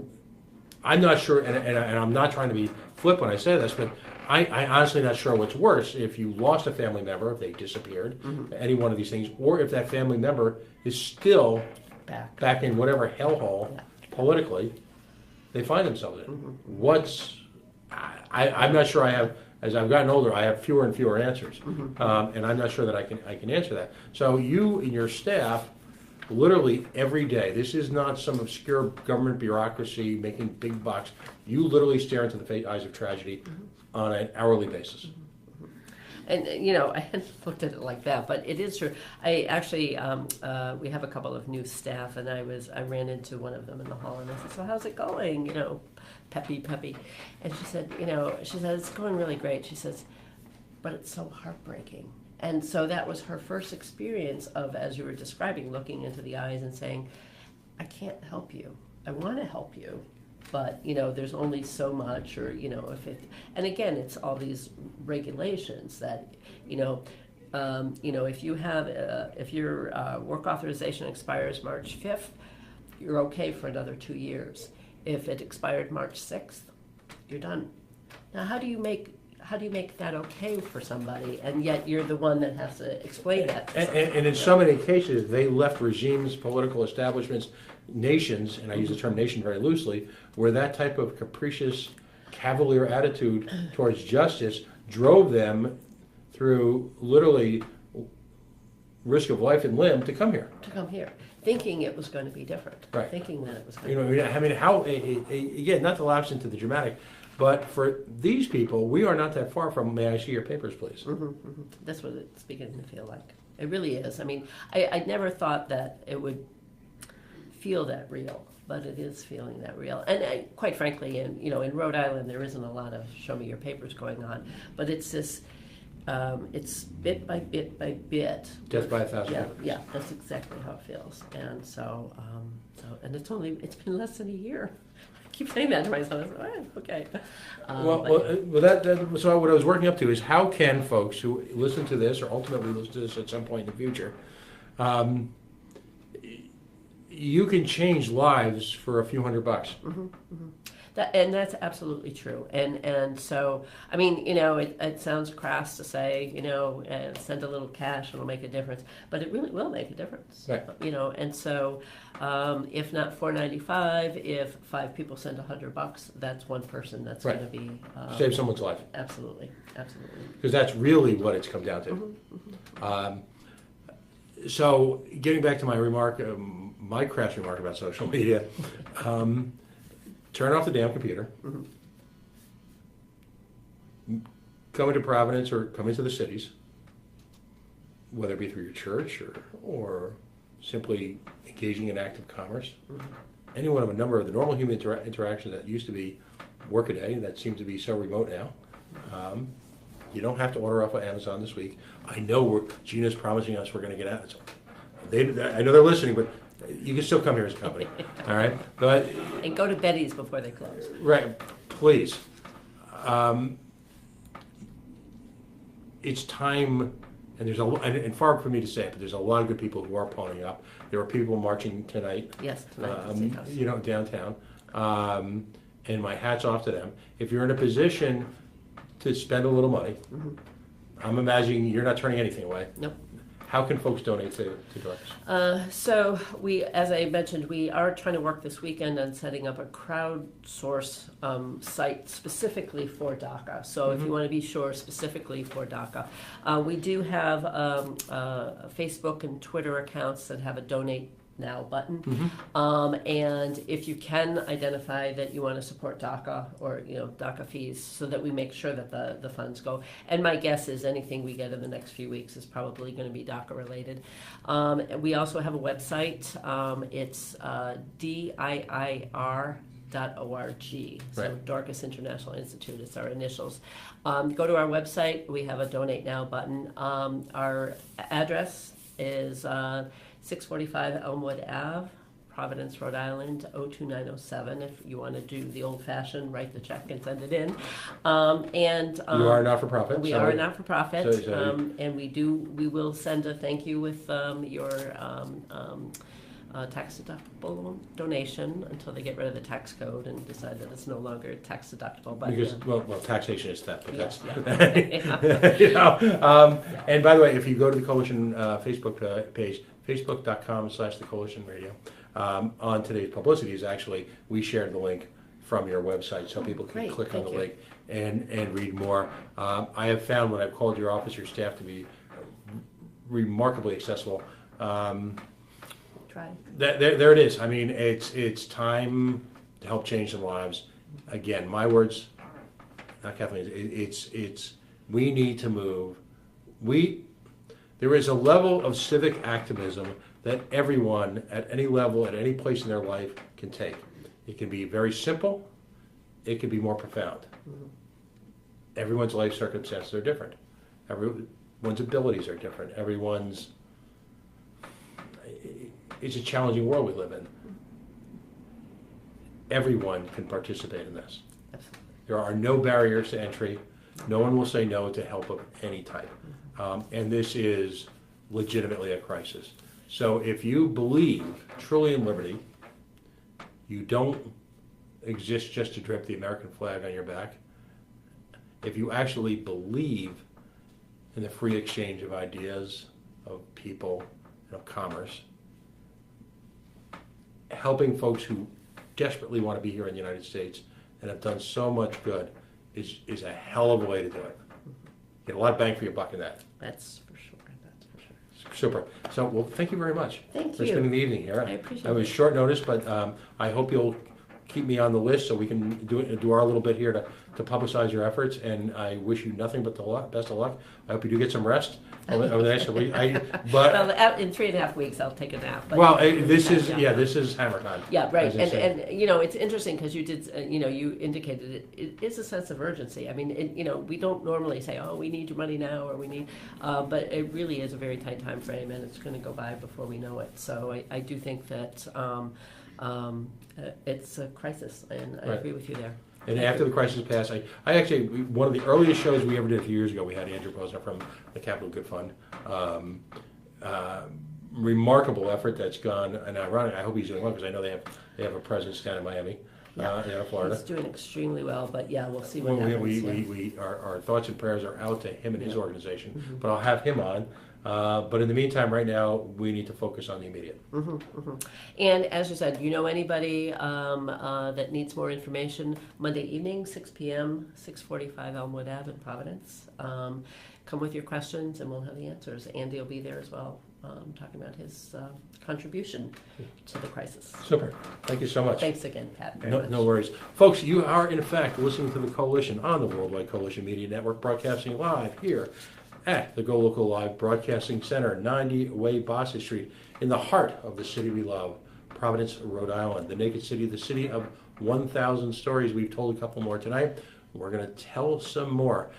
I'm not sure, and I'm not trying to be flip when I say this, but I honestly not sure what's worse, if you lost a family member, if they disappeared, any one of these things, or if that family member is still back in whatever hellhole politically they find themselves in. I'm not sure I have, as I've gotten older, I have fewer and fewer answers, and I'm not sure that I can answer that. So you and your staff, literally every day, this is not some obscure government bureaucracy making big bucks. You literally stare into the eyes of tragedy on an hourly basis. And you know, I hadn't looked at it like that, but it is true. I actually, we have a couple of new staff, and I ran into one of them in the hall, and I said, "So how's it going?" You know, peppy, and she said, "It's going really great." She says, "But it's so heartbreaking." And so that was her first experience of, as you were describing, looking into the eyes and saying, "I can't help you. I want to help you, but there's only so much." Or and again, it's all these regulations that if you have if your work authorization expires March 5th, you're okay for another 2 years. If it expired March 6th, you're done. Now, how do you make that okay for somebody, and yet you're the one that has to explain that to and in so many cases, they left regimes, political establishments, nations, and I use the term nation very loosely, where that type of capricious, cavalier attitude towards justice drove them through literally risk of life and limb to come here. Thinking it was going to be different. Right. Thinking that it was going to be different. I mean, how, again, not to lapse into the dramatic, but for these people, we are not that far from, may I see your papers, please? Mm-hmm, mm-hmm. That's what it's beginning to feel like. It really is. I mean, I never thought that it would feel that real, but it is feeling that real. And quite frankly, in Rhode Island, there isn't a lot of show me your papers going on, but it's this, it's bit by bit by bit. Death by 1,000 papers. Yeah, that's exactly how it feels. And so and it's been less than a year. I keep saying that to myself. Okay. So what I was working up to is, how can folks who listen to this or ultimately listen to this at some point in the future, you can change lives for a few $100. Mm-hmm, mm-hmm. That's absolutely true. And so, I mean, it sounds crass to say, send a little cash, it'll make a difference, but it really will make a difference. Right. And so, if not $4.95, if 5 people send $100, that's one person that's right. going to be save someone's life. Absolutely. Because that's really what it's come down to. Mm-hmm, mm-hmm. So, getting back to my remark, my crass remark about social media. Turn off the damn computer. Mm-hmm. Come into Providence or come into the cities, whether it be through your church or simply engaging in active commerce. Mm-hmm. Any one of a number of the normal human interactions that used to be work a day that seem to be so remote now. You don't have to order off of Amazon this week. I know Gina's promising us we're going to get out. I know they're listening, but you can still come here as a company, all right? But and go to Betty's before they close. Right, please. It's time, and and far from me to say it, but there's a lot of good people who are ponying up. There are people marching tonight. Yes, tonight. Downtown. And my hat's off to them. If you're in a position to spend a little money, mm-hmm. I'm imagining you're not turning anything away. Nope. How can folks donate to Dorcas? So we, as I mentioned, we are trying to work this weekend on setting up a crowdsource site specifically for DACA. So mm-hmm. if you want to be sure, specifically for DACA. We do have Facebook and Twitter accounts that have a donate now button. Mm-hmm. And if you can identify that you want to support DACA or DACA fees, so that we make sure that the funds go. And my guess is anything we get in the next few weeks is probably going to be DACA related. We also have a website. It's DIIR.org. So right. Dorcas International Institute. It's our initials. Go to our website. We have a donate now button. Our address is 645 Elmwood Ave, Providence, Rhode Island, 02907. If you want to do the old-fashioned, write the check and send it in. You are a not-for-profit. We are a not-for-profit, and we will send a thank you with your tax-deductible donation until they get rid of the tax code and decide that it's no longer tax-deductible. But, because taxation is theft, but yes, that's And by the way, if you go to the Coalition Facebook page, facebook.com/the Coalition Radio. On today's publicity is actually, we shared the link from your website so people can click on the link and read more. I have found when I've called your office, your staff to be remarkably accessible. Try. There it is. I mean, it's time to help change some lives. Again, my words, not Kathleen. It's we need to move there is a level of civic activism that everyone at any level, at any place in their life can take. It can be very simple, it can be more profound. Everyone's life circumstances are different. Everyone's abilities are different. It's a challenging world we live in. Everyone can participate in this. Absolutely. There are no barriers to entry. No one will say no to help of any type. And this is legitimately a crisis. So if you believe truly in liberty, you don't exist just to drip the American flag on your back. If you actually believe in the free exchange of ideas, of people, and of commerce, helping folks who desperately want to be here in the United States and have done so much good is a hell of a way to do it. Get a lot of bang for your buck in that. That's for sure. That's for sure. Super. So, well, thank you very much Thank for you. spending the evening here. I appreciate it. It was short notice, but I hope you'll keep me on the list so we can do our little bit here to publicize your efforts. And I wish you nothing but the best of luck. I hope you do get some rest over the next week. Well, in 3.5 weeks, I'll take a nap. But well, this is hammer time. Yeah, right. And you know, it's interesting because you did, you indicated it is a sense of urgency. I mean, we don't normally say, oh, we need your money now, or we need, but it really is a very tight time frame, and it's going to go by before we know it. So I do think that it's a crisis, and I agree with you there. And after the crisis passed, I actually, one of the earliest shows we ever did a few years ago, we had Andrew Posner from the Capital Good Fund. Remarkable effort that's gone, and ironic, I hope he's doing well, because I know they have a presence down in Miami, down in Florida. He's doing extremely well, but yeah, we'll see what happens. Our thoughts and prayers are out to him and his organization, but I'll have him on. But in the meantime, right now, we need to focus on the immediate. And as you said, anybody that needs more information, Monday evening, 6 p.m., 645 Elmwood Ave in Providence. Come with your questions, and we'll have the answers. Andy will be there as well, talking about his contribution to the crisis. Super. Thank you so much. Thanks again, Pat. No worries. Folks, you are, in fact, listening to the Coalition on the Worldwide Coalition Media Network, broadcasting live here at the Go Local Live Broadcasting Center, 90 Way Boston Street, in the heart of the city we love, Providence, Rhode Island, the naked city, the city of 1,000 stories. We've told a couple more tonight. We're going to tell some more.